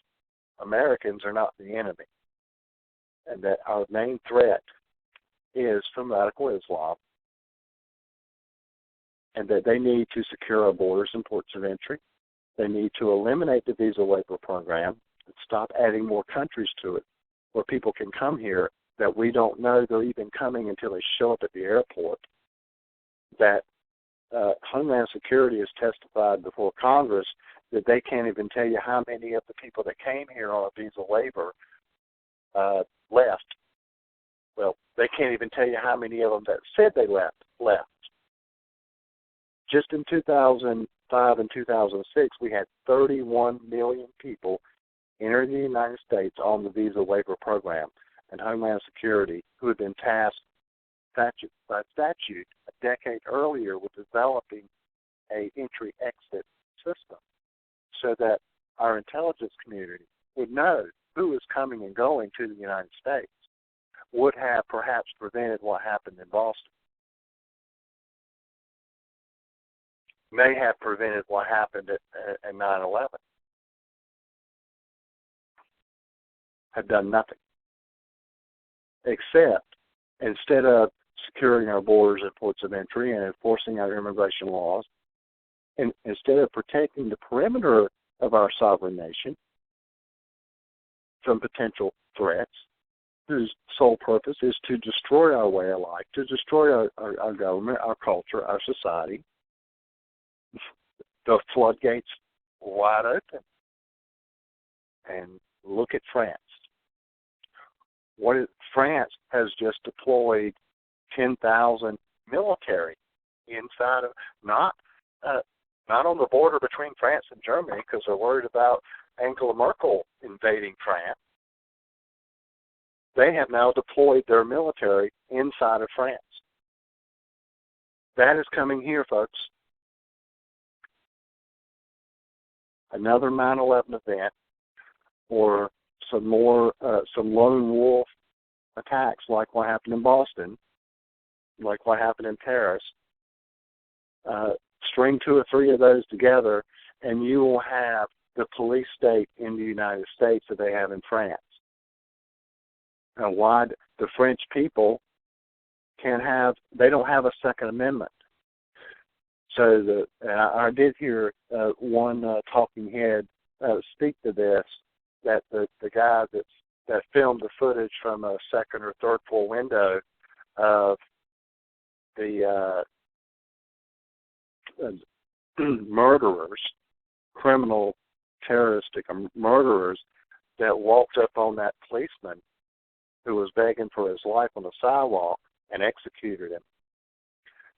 Americans are not the enemy and that our main threat is from radical Islam and that they need to secure our borders and ports of entry. They need to eliminate the VISA-Waiver program and stop adding more countries to it where people can come here that we don't know they're even coming until they show up at the airport. That Homeland Security has testified before Congress that they can't even tell you how many of the people that came here on a visa waiver left. Well, they can't even tell you how many of them that said they left. Just in 2005 and 2006, we had 31 million people enter the United States on the visa waiver program, and Homeland Security, who had been tasked by statute a decade earlier with developing a entry-exit system so that our intelligence community would know who is coming and going to the United States, would have perhaps prevented what happened in Boston, may have prevented what happened at 9/11, have done nothing, except instead of securing our borders and ports of entry and enforcing our immigration laws, and instead of protecting the perimeter of our sovereign nation from potential threats, whose sole purpose is to destroy our way of life, to destroy our government, our culture, our society, the floodgates wide open. And look at France. France has just deployed 10,000 military inside of, not not on the border between France and Germany because they're worried about Angela Merkel invading France. They have now deployed their military inside of France. That is coming here, folks. Another 9/11 event, or some more, some lone wolf attacks like what happened in Boston, like what happened in Paris. String 2 or 3 of those together, and you will have the police state in the United States that they have in France. And why the French people they don't have a Second Amendment. So I did hear one talking head speak to this, that the guy that filmed the footage from a second or third floor window of the murderers, criminal, terroristic murderers that walked up on that policeman who was begging for his life on the sidewalk and executed him.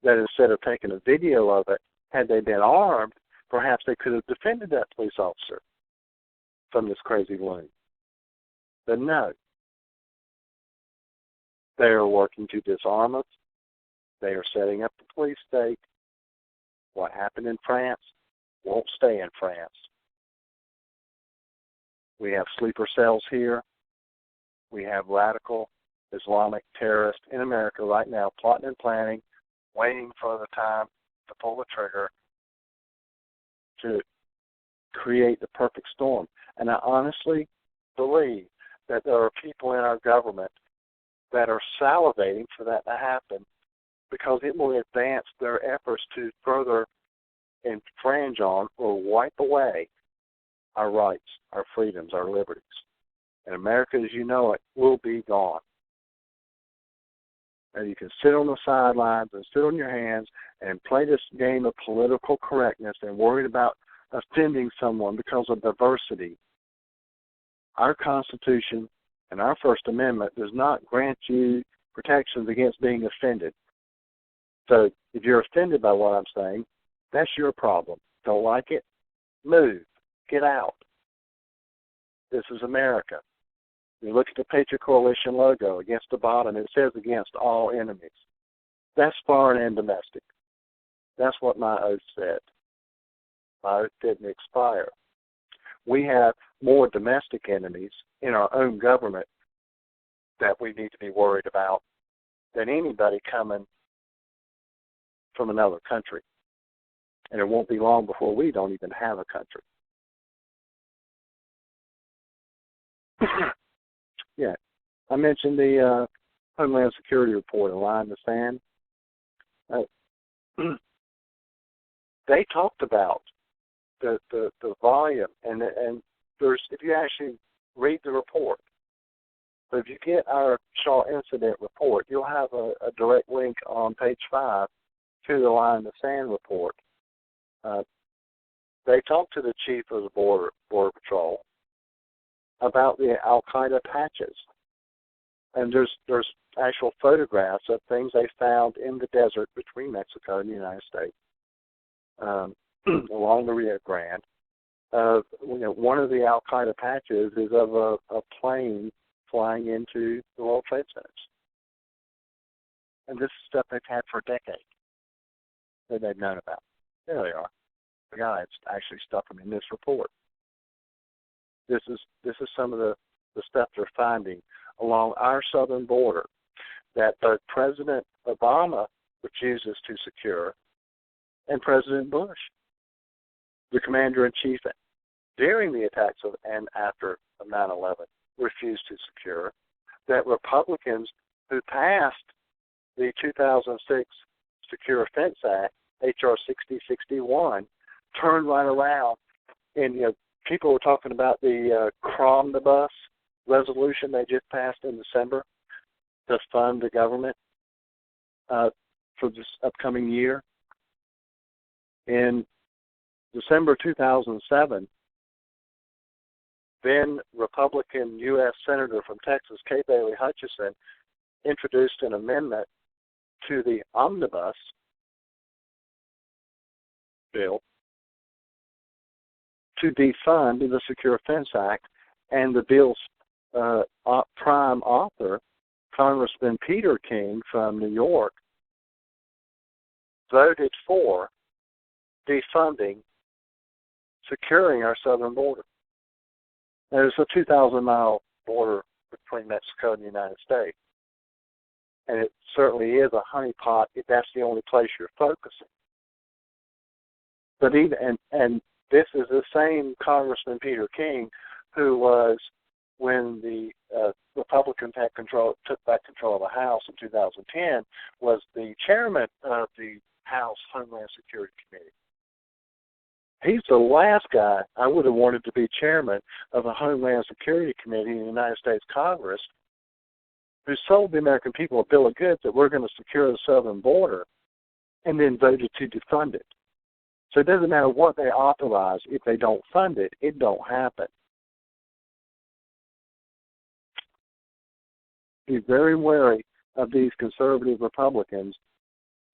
That instead of taking a video of it, had they been armed, perhaps they could have defended that police officer from this crazy loon. But no. They are working to disarm us. They are setting up the police state. What happened in France won't stay in France. We have sleeper cells here. We have radical Islamic terrorists in America right now plotting and planning, waiting for the time to pull the trigger to create the perfect storm. And I honestly believe that there are people in our government that are salivating for that to happen because it will advance their efforts to further infringe on or wipe away our rights, our freedoms, our liberties. And America, as you know it, will be gone. And you can sit on the sidelines and sit on your hands and play this game of political correctness and worried about offending someone because of diversity. Our Constitution and our First Amendment does not grant you protections against being offended. So if you're offended by what I'm saying, that's your problem. Don't like it? Move. Get out. This is America. You look at the Patriot Coalition logo against the bottom, it says against all enemies. That's foreign and domestic. That's what my oath said. My oath didn't expire. We have more domestic enemies in our own government that we need to be worried about than anybody coming from another country. And it won't be long before we don't even have a country. Yeah. I mentioned the Homeland Security report, A Line in the Sand. They talked about the volume, and there's, if you actually read the report, so if you get our Shaw Incident report, you'll have a direct link on page 5 to the Line in the Sand report. They talked to the chief of the Border Patrol about the Al-Qaeda patches. And there's actual photographs of things they found in the desert between Mexico and the United States, along the Rio Grande. One of the Al-Qaeda patches is of a plane flying into the World Trade Centers. And this is stuff they've had for decades that they've known about. There they are. The guys actually stuck them in this report. This is some of the stuff they're finding along our southern border that both President Obama refuses to secure and President Bush, the commander-in-chief during the attacks of and after 9/11, refused to secure, that Republicans who passed the 2006 Secure Fence Act, H.R. 6061, turned right around. And people were talking about the Cromnibus resolution they just passed in December to fund the government for this upcoming year. In December 2007, then Republican U.S. Senator from Texas, Kay Bailey Hutchison, introduced an amendment to the Omnibus bill to defund the Secure Fence Act, and the bill's prime author, Congressman Peter King from New York, voted for defunding securing our southern border. There's a 2,000-mile border between Mexico and the United States, and it certainly is a honeypot if that's the only place you're focusing. But even and this is the same Congressman Peter King who was, when the Republicans took back control of the House in 2010, was the chairman of the House Homeland Security Committee. He's the last guy I would have wanted to be chairman of a Homeland Security Committee in the United States Congress, who sold the American people a bill of goods that we're going to secure the southern border, and then voted to defund it. So it doesn't matter what they authorize. If they don't fund it, it don't happen. Be very wary of these conservative Republicans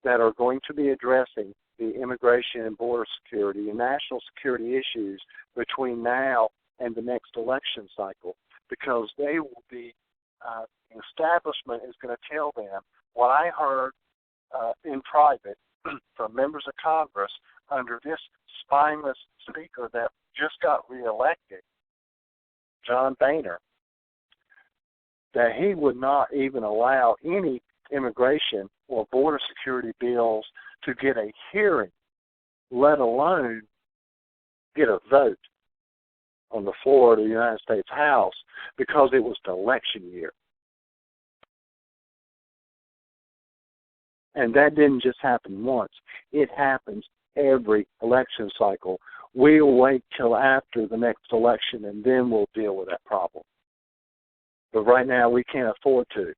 that are going to be addressing the immigration and border security and national security issues between now and the next election cycle, because they will be, the establishment is going to tell them what I heard in private from members of Congress under this spineless speaker that just got reelected, John Boehner, that he would not even allow any immigration or border security bills to get a hearing, let alone get a vote on the floor of the United States House, because it was the election year. And that didn't just happen once. It happens every election cycle. We'll wait till after the next election, and then we'll deal with that problem. But right now, we can't afford to.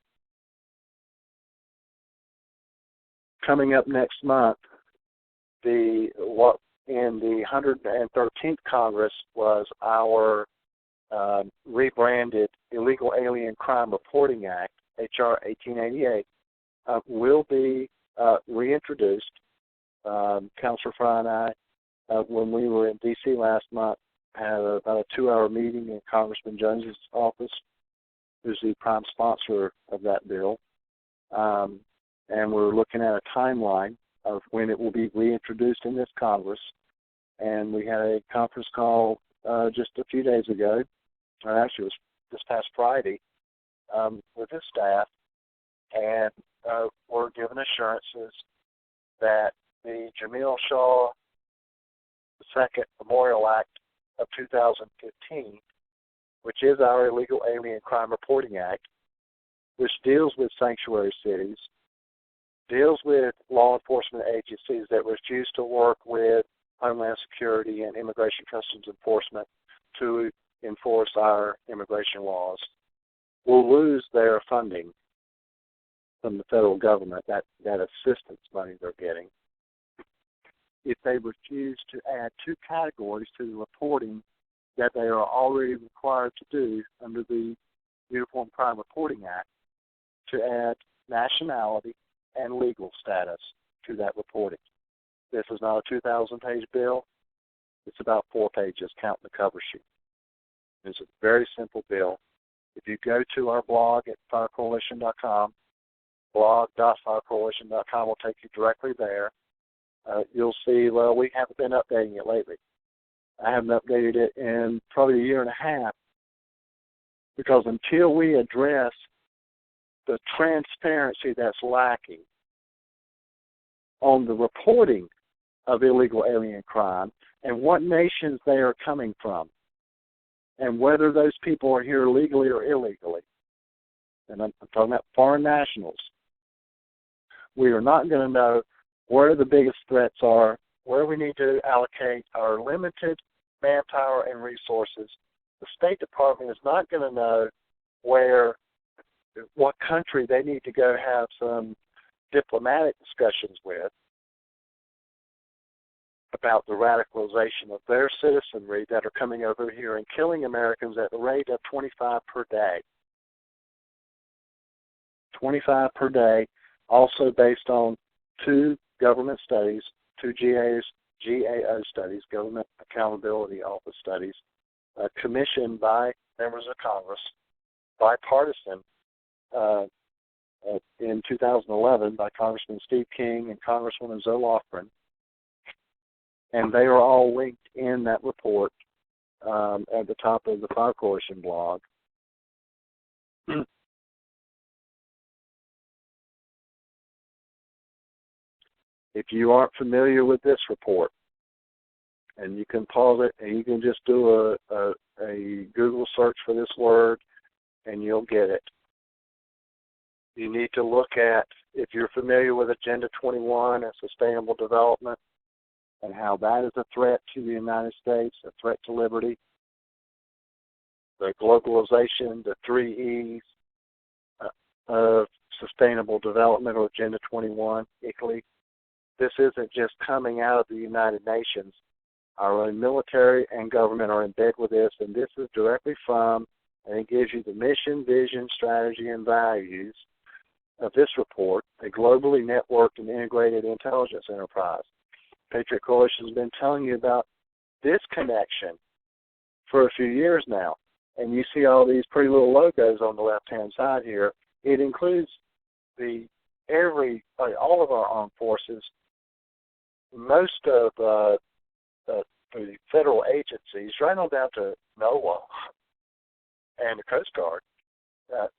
Coming up next month, what in the 113th Congress was our rebranded Illegal Alien Crime Reporting Act, H.R. 1888, will be reintroduced. Councilor Fry and I, when we were in D.C. last month, had about a 2-hour meeting in Congressman Jones's office, who's the prime sponsor of that bill. And we're looking at a timeline of when it will be reintroduced in this Congress. And we had a conference call just a few days ago, or actually it was this past Friday, with his staff, and we're given assurances that the Jamil Shaw II Memorial Act of 2015, which is our Illegal Alien Crime Reporting Act, which deals with sanctuary cities, deals with law enforcement agencies that refuse to work with Homeland Security and Immigration Customs Enforcement to enforce our immigration laws, will lose their funding from the federal government, that assistance money they're getting, if they refuse to add 2 categories to the reporting that they are already required to do under the Uniform Crime Reporting Act, to add nationality and legal status to that reporting. This is not a 2,000-page bill. It's about 4 pages, counting the cover sheet. It's a very simple bill. If you go to our blog at firecoalition.com, blog.firecoalition.com will take you directly there. You'll see, well, we haven't been updating it lately. I haven't updated it in probably a year and a half, because until we address the transparency that's lacking on the reporting of illegal alien crime and what nations they are coming from and whether those people are here legally or illegally, and I'm talking about foreign nationals, we are not going to know where the biggest threats are, where we need to allocate our limited manpower and resources. The State Department is not going to know what country they need to go have some diplomatic discussions with about the radicalization of their citizenry that are coming over here and killing Americans at the rate of 25 per day. 25 per day, also based on 2 government studies, 2 GAs, GAO studies, Government Accountability Office studies, commissioned by members of Congress, bipartisan, in 2011 by Congressman Steve King and Congresswoman Zoe Lofgren, and they are all linked in that report at the top of the Patriot Coalition blog. If you aren't familiar with this report, and you can pause it and you can just do a Google search for this word and you'll get it. You need to look at, if you're familiar with Agenda 21 and Sustainable Development and how that is a threat to the United States, a threat to liberty, the globalization, the 3 E's of Sustainable Development or Agenda 21, ICLEI. This isn't just coming out of the United Nations. Our own military and government are in bed with this, and this is directly from, and it gives you the mission, vision, strategy, and values of this report, a globally networked and integrated intelligence enterprise. Patriot Coalition has been telling you about this connection for a few years now, and you see all these pretty little logos on the left-hand side here. It includes all of our armed forces, most of the federal agencies, right on down to NOAA and the Coast Guard,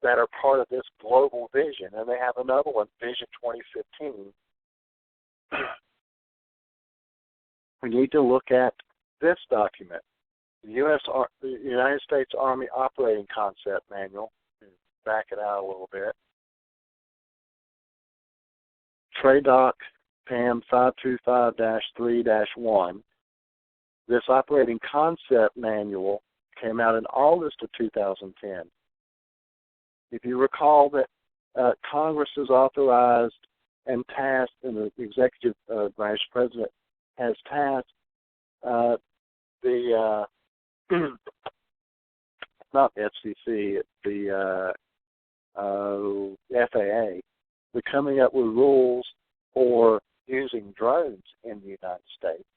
that are part of this global vision. And they have another one, Vision 2015. We need to look at this document, the United States Army Operating Concept Manual. Back it out a little bit. TRADOC PAM 525-3-1. This operating concept manual came out in August of 2010. If you recall that Congress has authorized and tasked, and the executive branch president has tasked the not FCC, the FAA, with coming up with rules for using drones in the United States,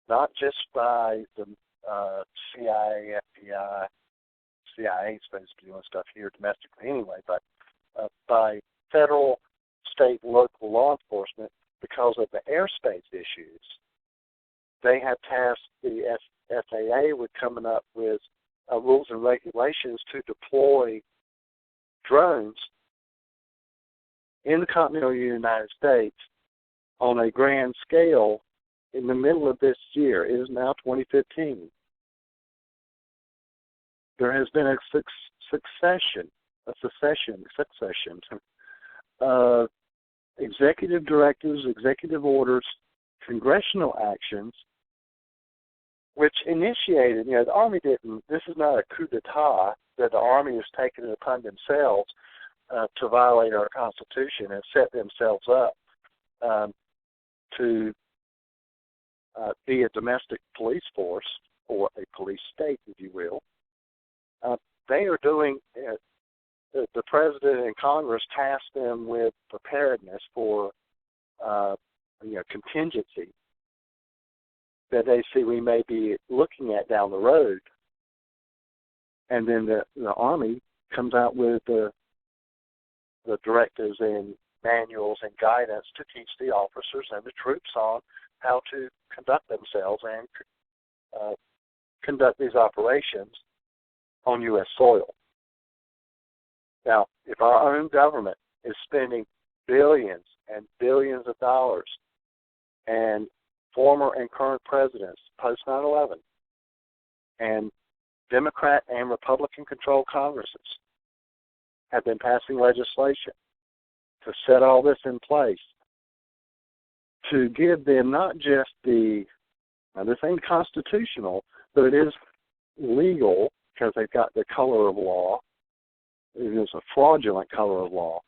not just by the CIA, FBI. CIA is supposed to be doing stuff here domestically anyway, but by federal, state, local law enforcement because of the airspace issues. They have tasked the FAA with coming up with rules and regulations to deploy drones in the continental United States on a grand scale in the middle of this year. It is now 2015. There has been a succession of executive directives, executive orders, congressional actions, which initiated, the Army didn't, this is not a coup d'etat that the Army has taken it upon themselves to violate our Constitution and set themselves up to be a domestic police force, or a police state, if you will. They are doing, the President and Congress tasked them with preparedness for contingency that they see we may be looking at down the road. And then the Army comes out with the directives and manuals and guidance to teach the officers and the troops on how to conduct themselves and conduct these operations on U.S. soil. Now, if our own government is spending billions and billions of dollars, and former and current presidents post 9/11 and Democrat and Republican-controlled Congresses have been passing legislation to set all this in place, to give them not just now this ain't constitutional, but it is legal because they've got the color of law. It is a fraudulent color of law.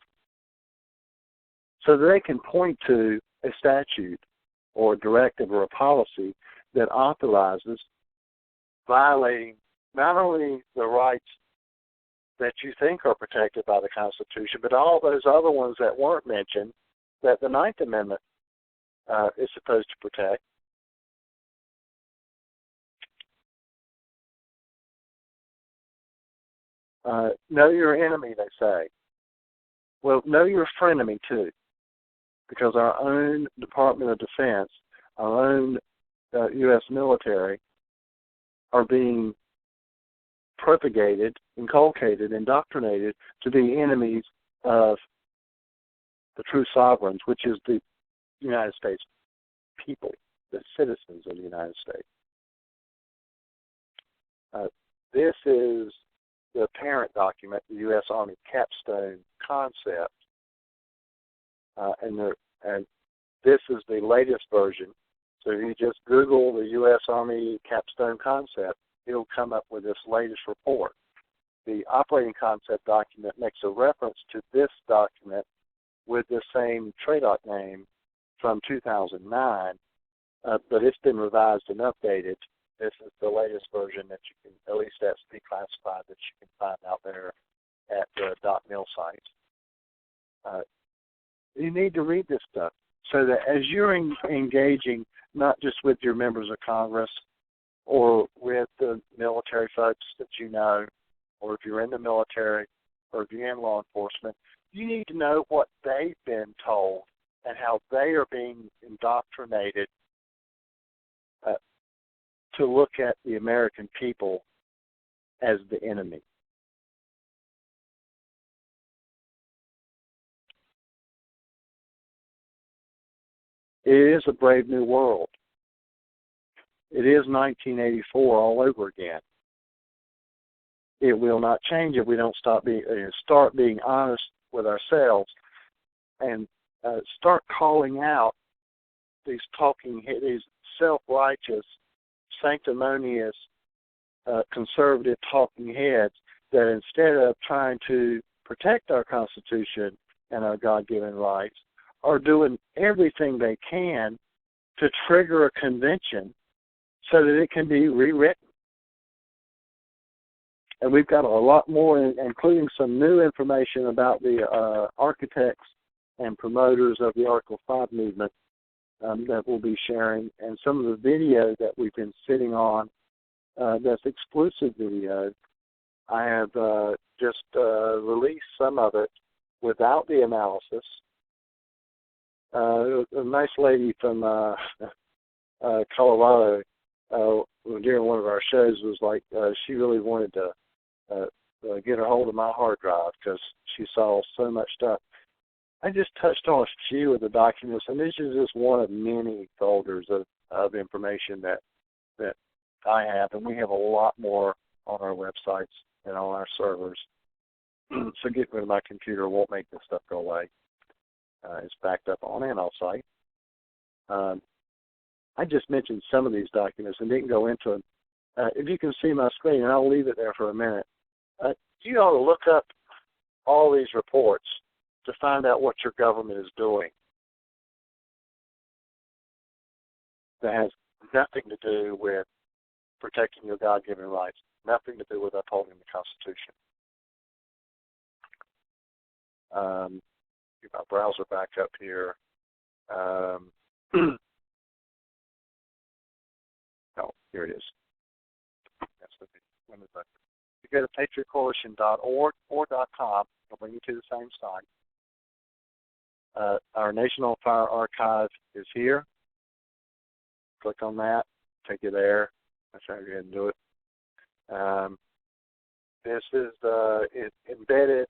So that they can point to a statute or a directive or a policy that authorizes violating not only the rights that you think are protected by the Constitution, but all those other ones that weren't mentioned that the Ninth Amendment is supposed to protect. Know your enemy, they say. Well, know your frenemy, too, because our own Department of Defense, our own U.S. military are being propagated, inculcated, indoctrinated to be enemies of the true sovereigns, which is the United States people, the citizens of the United States. This is the parent document, the U.S. Army capstone concept, and this is the latest version. So if you just Google the U.S. Army capstone concept, it'll come up with this latest report. The operating concept document makes a reference to this document with the same TRADOC name from 2009, but it's been revised and updated. This is the latest version that you can, at least that's declassified, that you can find out there at the .mil site. You need to read this stuff so that as you're engaging not just with your members of Congress or with the military folks that you know, or if you're in the military or if you're in law enforcement, you need to know what they've been told and how they are being indoctrinated to look at the American people as the enemy. It is a brave new world. It is 1984 all over again. It will not change if we don't start being honest with ourselves and start calling out these self-righteous, sanctimonious, conservative talking heads that instead of trying to protect our Constitution and our God-given rights are doing everything they can to trigger a convention so that it can be rewritten. And we've got a lot more, including some new information about the architects and promoters of the Article 5 movement that we'll be sharing, and some of the video that we've been sitting on that's exclusive video. I have just released some of it without the analysis. A nice lady from Colorado during one of our shows was like, she really wanted to get a hold of my hard drive because she saw so much stuff. I just touched on a few of the documents, and this is just one of many folders of information that I have, and we have a lot more on our websites and on our servers. So getting rid of my computer won't make this stuff go away. It's backed up on an site. I just mentioned some of these documents and didn't go into them. If you can see my screen, and I'll leave it there for a minute, you ought to look up all these reports to find out what your government is doing. That has nothing to do with protecting your God-given rights, nothing to do with upholding the Constitution. Get my browser back up here. Oh, here it is. That's the video. You go to patriotcoalition.org or .com. It'll bring you to the same site. Our National Fire Archive is here. Click on that. Take you there. I'll show you how to do it. This is embedded,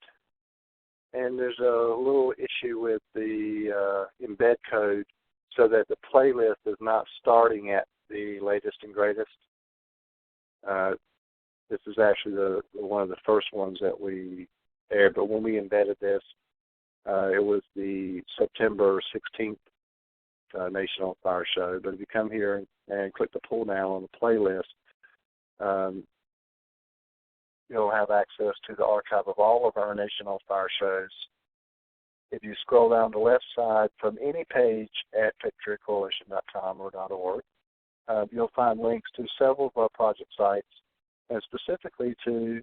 and there's a little issue with the embed code so that the playlist is not starting at the latest and greatest. This is actually one of the first ones that we aired, but when we embedded this, it was the September 16th Nation on Fire show. But if you come here and click the pull down on the playlist, you'll have access to the archive of all of our Nation on Fire shows. If you scroll down the left side from any page at patriotcoalition.com or .org, you'll find links to several of our project sites, and specifically to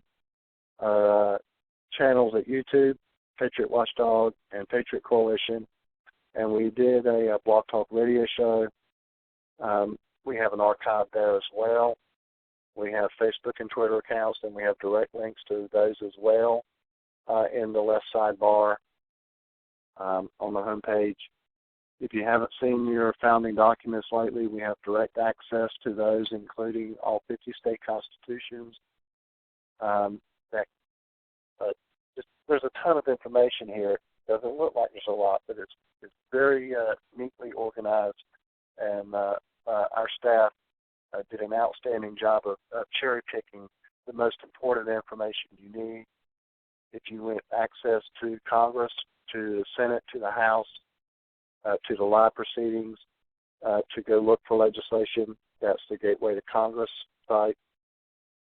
channels at YouTube, Patriot Watchdog and Patriot Coalition, and we did a Blog Talk Radio show. We have an archive there as well. We have Facebook and Twitter accounts, and we have direct links to those as well in the left sidebar on the homepage. If you haven't seen your founding documents lately, we have direct access to those, including all 50 state constitutions. There's a ton of information here. It doesn't look like there's a lot, but it's very neatly organized, and our staff did an outstanding job of cherry-picking the most important information you need. If you want access to Congress, to the Senate, to the House, to the live proceedings, to go look for legislation, that's the Gateway to Congress site.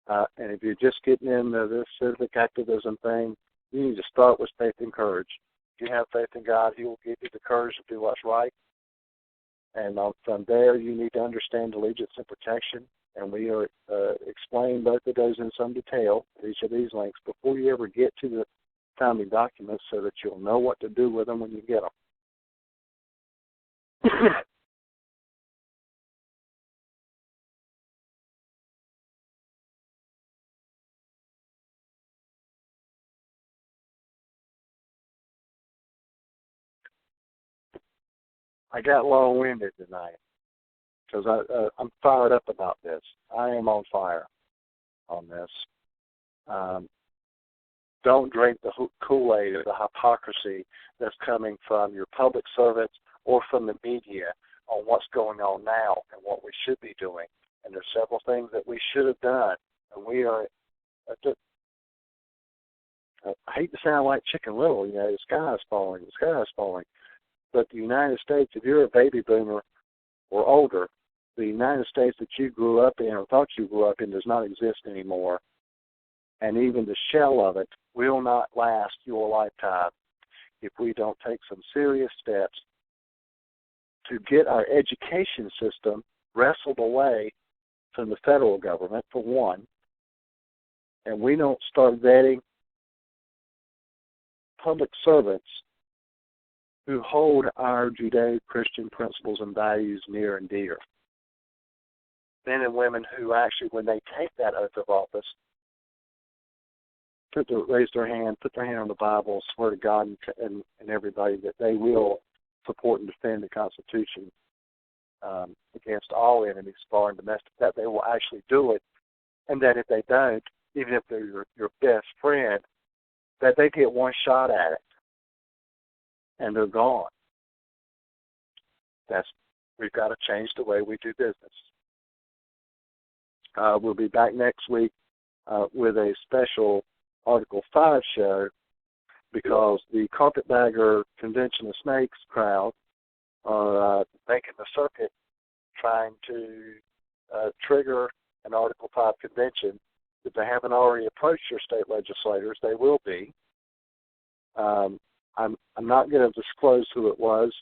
And if you're just getting into this civic activism thing, you need to start with faith and courage. If you have faith in God, He will give you the courage to do what's right. And from there, you need to understand allegiance and protection. And we are explaining both of those in some detail, each of these links, before you ever get to the founding documents, so that you'll know what to do with them when you get them. I got long-winded tonight because I'm fired up about this. I am on fire on this. Don't drink the Kool-Aid or the hypocrisy that's coming from your public servants or from the media on what's going on now and what we should be doing. And there's several things that we should have done. And we are, I hate to sound like Chicken Little, the sky is falling, the sky is falling. But the United States, if you're a baby boomer or older, the United States that you grew up in or thought you grew up in does not exist anymore. And even the shell of it will not last your lifetime if we don't take some serious steps to get our education system wrestled away from the federal government, for one, and we don't start vetting public servants who hold our Judeo-Christian principles and values near and dear. Men and women who actually, when they take that oath of office, raise their hand, put their hand on the Bible, swear to God and everybody that they will support and defend the Constitution against all enemies, foreign and domestic, that they will actually do it, and that if they don't, even if they're your best friend, that they get one shot at it, and they're gone. We've got to change the way we do business. We'll be back next week with a special Article 5 show, because the Carpetbagger Convention of Snakes crowd are making the circuit trying to trigger an Article 5 convention. If they haven't already approached your state legislators, they will be. I'm not going to disclose who it was,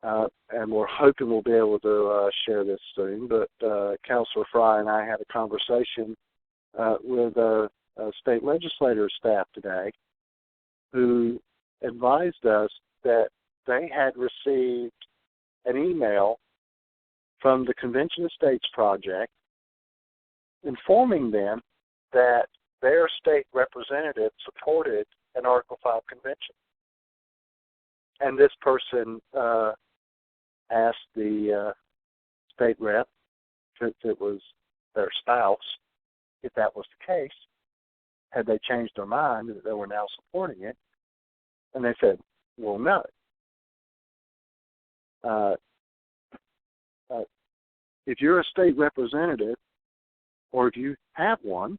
and we're hoping we'll be able to share this soon, but Councilor Fry and I had a conversation with a state legislator staff today who advised us that they had received an email from the Convention of States Project informing them that their state representative supported an Article 5 convention. And this person asked the state rep, since it was their spouse, if that was the case, had they changed their mind that they were now supporting it? And they said, well, no. If you're a state representative, or if you have one,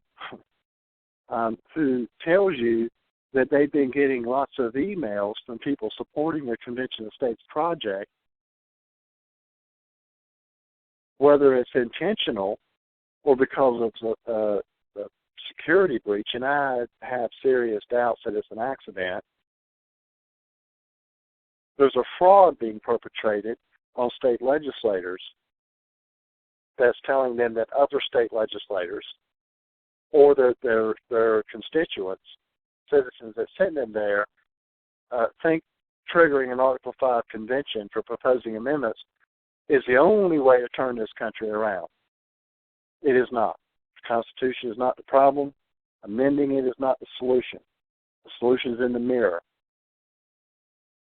who tells you that they've been getting lots of emails from people supporting the Convention of States project, whether it's intentional or because of a security breach, and I have serious doubts that it's an accident, there's a fraud being perpetrated on state legislators that's telling them that other state legislators or their constituents, citizens that send them there, think triggering an Article 5 convention for proposing amendments is the only way to turn this country around. It is not. The Constitution is not the problem. Amending it is not the solution. The solution is in the mirror.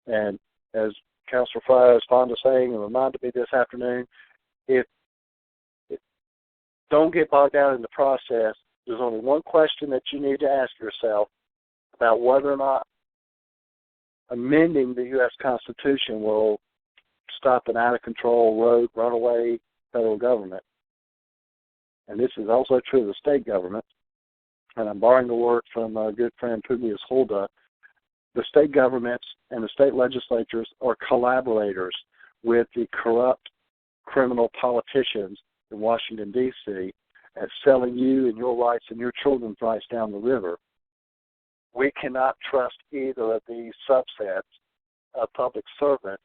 And as Councilor Fryer is fond of saying and reminded me this afternoon, don't get bogged down in the process. There's only one question that you need to ask yourself about whether or not amending the U.S. Constitution will stop an out-of-control, rogue, runaway federal government. And this is also true of the state government. And I'm borrowing the word from our good friend Publius Hulda. The state governments and the state legislatures are collaborators with the corrupt criminal politicians in Washington, D.C. at selling you and your rights and your children's rights down the river. We cannot trust either of these subsets of public servants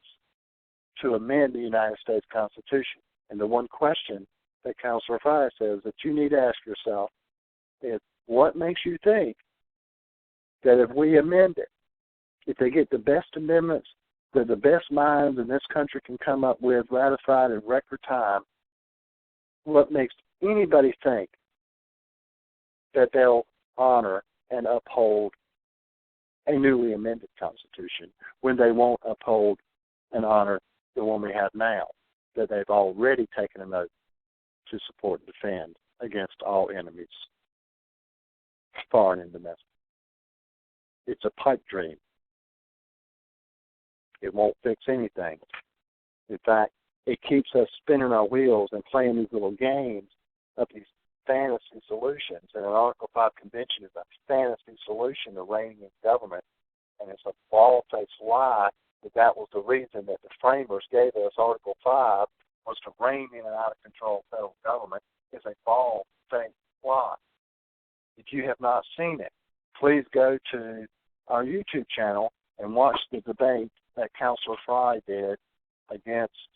to amend the United States Constitution. And the one question that Councilor Frye says that you need to ask yourself is, what makes you think that if we amend it, if they get the best amendments that the best minds in this country can come up with, ratified in record time, what makes anybody think that they'll honor and uphold a newly amended Constitution when they won't uphold and honor the one we have now, that they've already taken an oath to support and defend against all enemies, foreign and domestic? It's a pipe dream. It won't fix anything. In fact, it keeps us spinning our wheels and playing these little games of these fantasy solutions. And an Article 5 convention is a fantasy solution to reigning in government. And it's a bald-faced lie that was the reason that the framers gave us Article 5 was to rein in an out-of-control federal government. It's a bald-faced lie. If you have not seen it, please go to our YouTube channel and watch the debate that Councilor Frye did against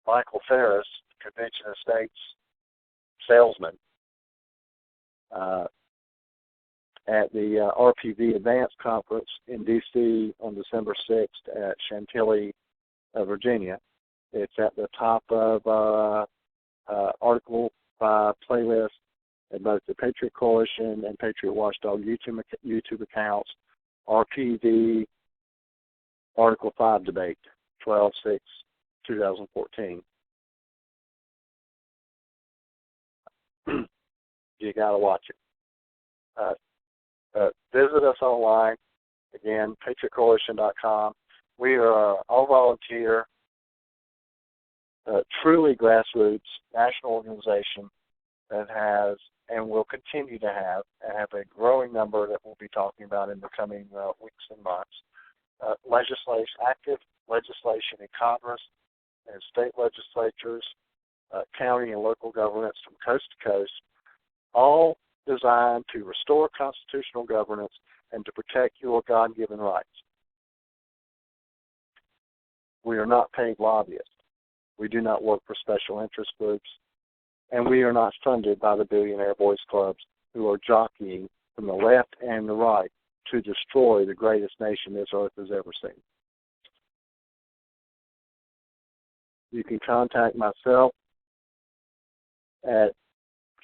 Michael Ferris, Convention of States salesman, at the RPV Advanced Conference in D.C. on December 6th at Chantilly, Virginia. It's at the top of Article 5 playlist at both the Patriot Coalition and Patriot Watchdog YouTube accounts. RPV Article 5 debate, 12/6/2014. You got to watch it. Visit us online, again, patriotcoalition.com. We are all volunteer, truly grassroots national organization that has and will continue to have a growing number that we'll be talking about in the coming weeks and months. Active legislation in Congress and state legislatures, county and local governments from coast to coast, all designed to restore constitutional governance and to protect your God-given rights. We are not paid lobbyists. We do not work for special interest groups, and we are not funded by the billionaire boys clubs who are jockeying from the left and the right to destroy the greatest nation this earth has ever seen. You can contact myself at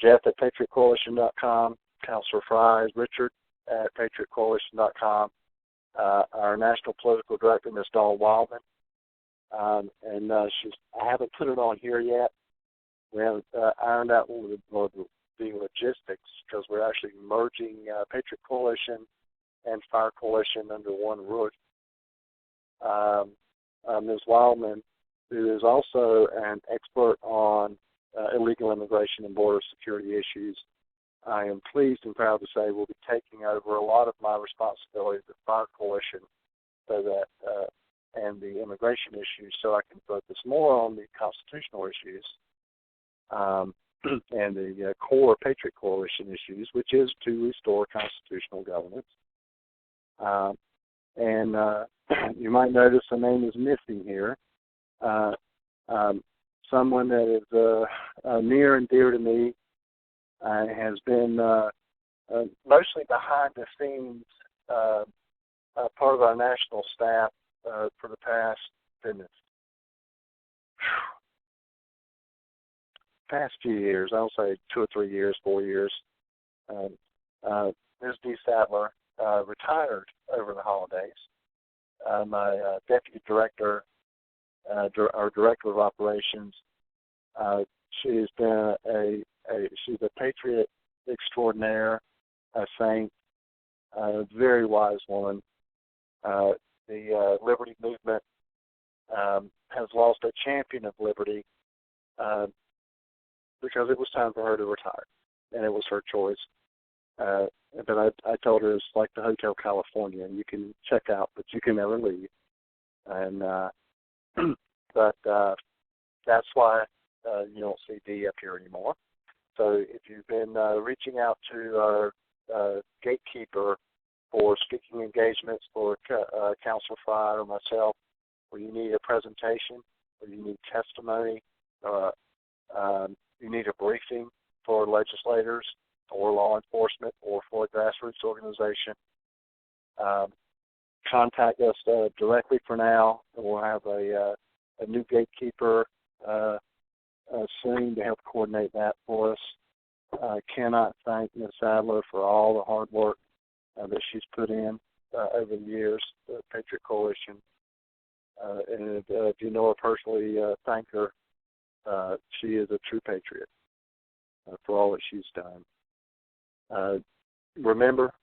Jeff@PatriotCoalition.com, Councilor Frye, Richard at PatriotCoalition.com, our National Political Director, Ms. Dawn Wildman, and I haven't put it on here yet. We haven't ironed out the logistics because we're actually merging Patriot Coalition and Fire Coalition under one roof. Ms. Wildman, who is also an expert on illegal immigration and border security issues, I am pleased and proud to say will be taking over a lot of my responsibilities at Fire Coalition so that and the immigration issues, so I can focus more on the constitutional issues and the core Patriot Coalition issues, which is to restore constitutional governance. And you might notice a name is missing here. Someone that is near and dear to me has been mostly behind the scenes part of our national staff for the past, goodness, past few years, I'll say 2 or 3 years, 4 years. Ms. D. Sadler retired over the holidays. My deputy director, our director of operations, she's been she's a patriot extraordinaire, a saint, a very wise woman. The liberty movement has lost a champion of liberty because it was time for her to retire, and it was her choice. But I told her it's like the Hotel California. You can check out, but you can never leave. And but that's why you don't see Dee up here anymore. So if you've been reaching out to our gatekeeper for speaking engagements for Councilor Fry or myself, where you need a presentation, or you need testimony, you need a briefing for legislators or law enforcement or for a grassroots organization, contact us directly for now, and we'll have a new gatekeeper soon to help coordinate that for us. I cannot thank Ms. Sadler for all the hard work that she's put in over the years, the Patriot Coalition. And if you know her personally, thank her. She is a true patriot for all that she's done. Remember,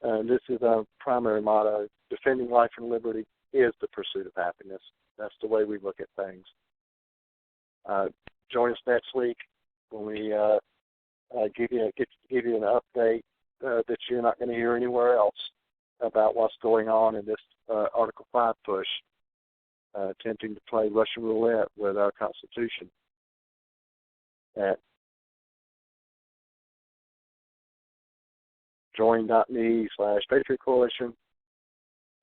this is our primary motto: defending life and liberty is the pursuit of happiness. That's the way we look at things. Join us next week when we give you an update that you're not going to hear anywhere else about what's going on in this Article 5 push, attempting to play Russian roulette with our Constitution. At join.me/Patriot Coalition.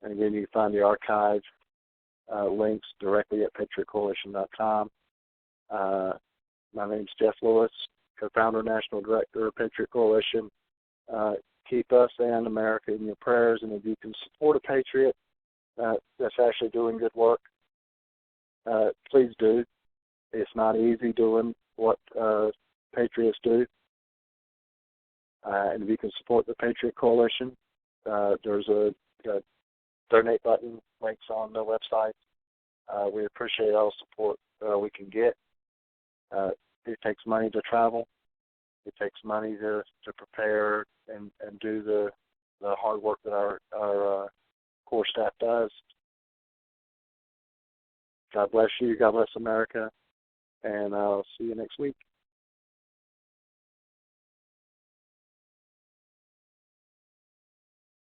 And again, you can find the archive links directly at patriotcoalition.com. My name's Jeff Lewis, co-founder, national director of Patriot Coalition. Keep us and America in your prayers, and if you can support a patriot that's actually doing good work, please do. It's not easy doing what patriots do. And if you can support the Patriot Coalition, there's a donate button, links on the website. We appreciate all the support we can get. It takes money to travel. It takes money to prepare and do the hard work that our core staff does. God bless you. God bless America. And I'll see you next week.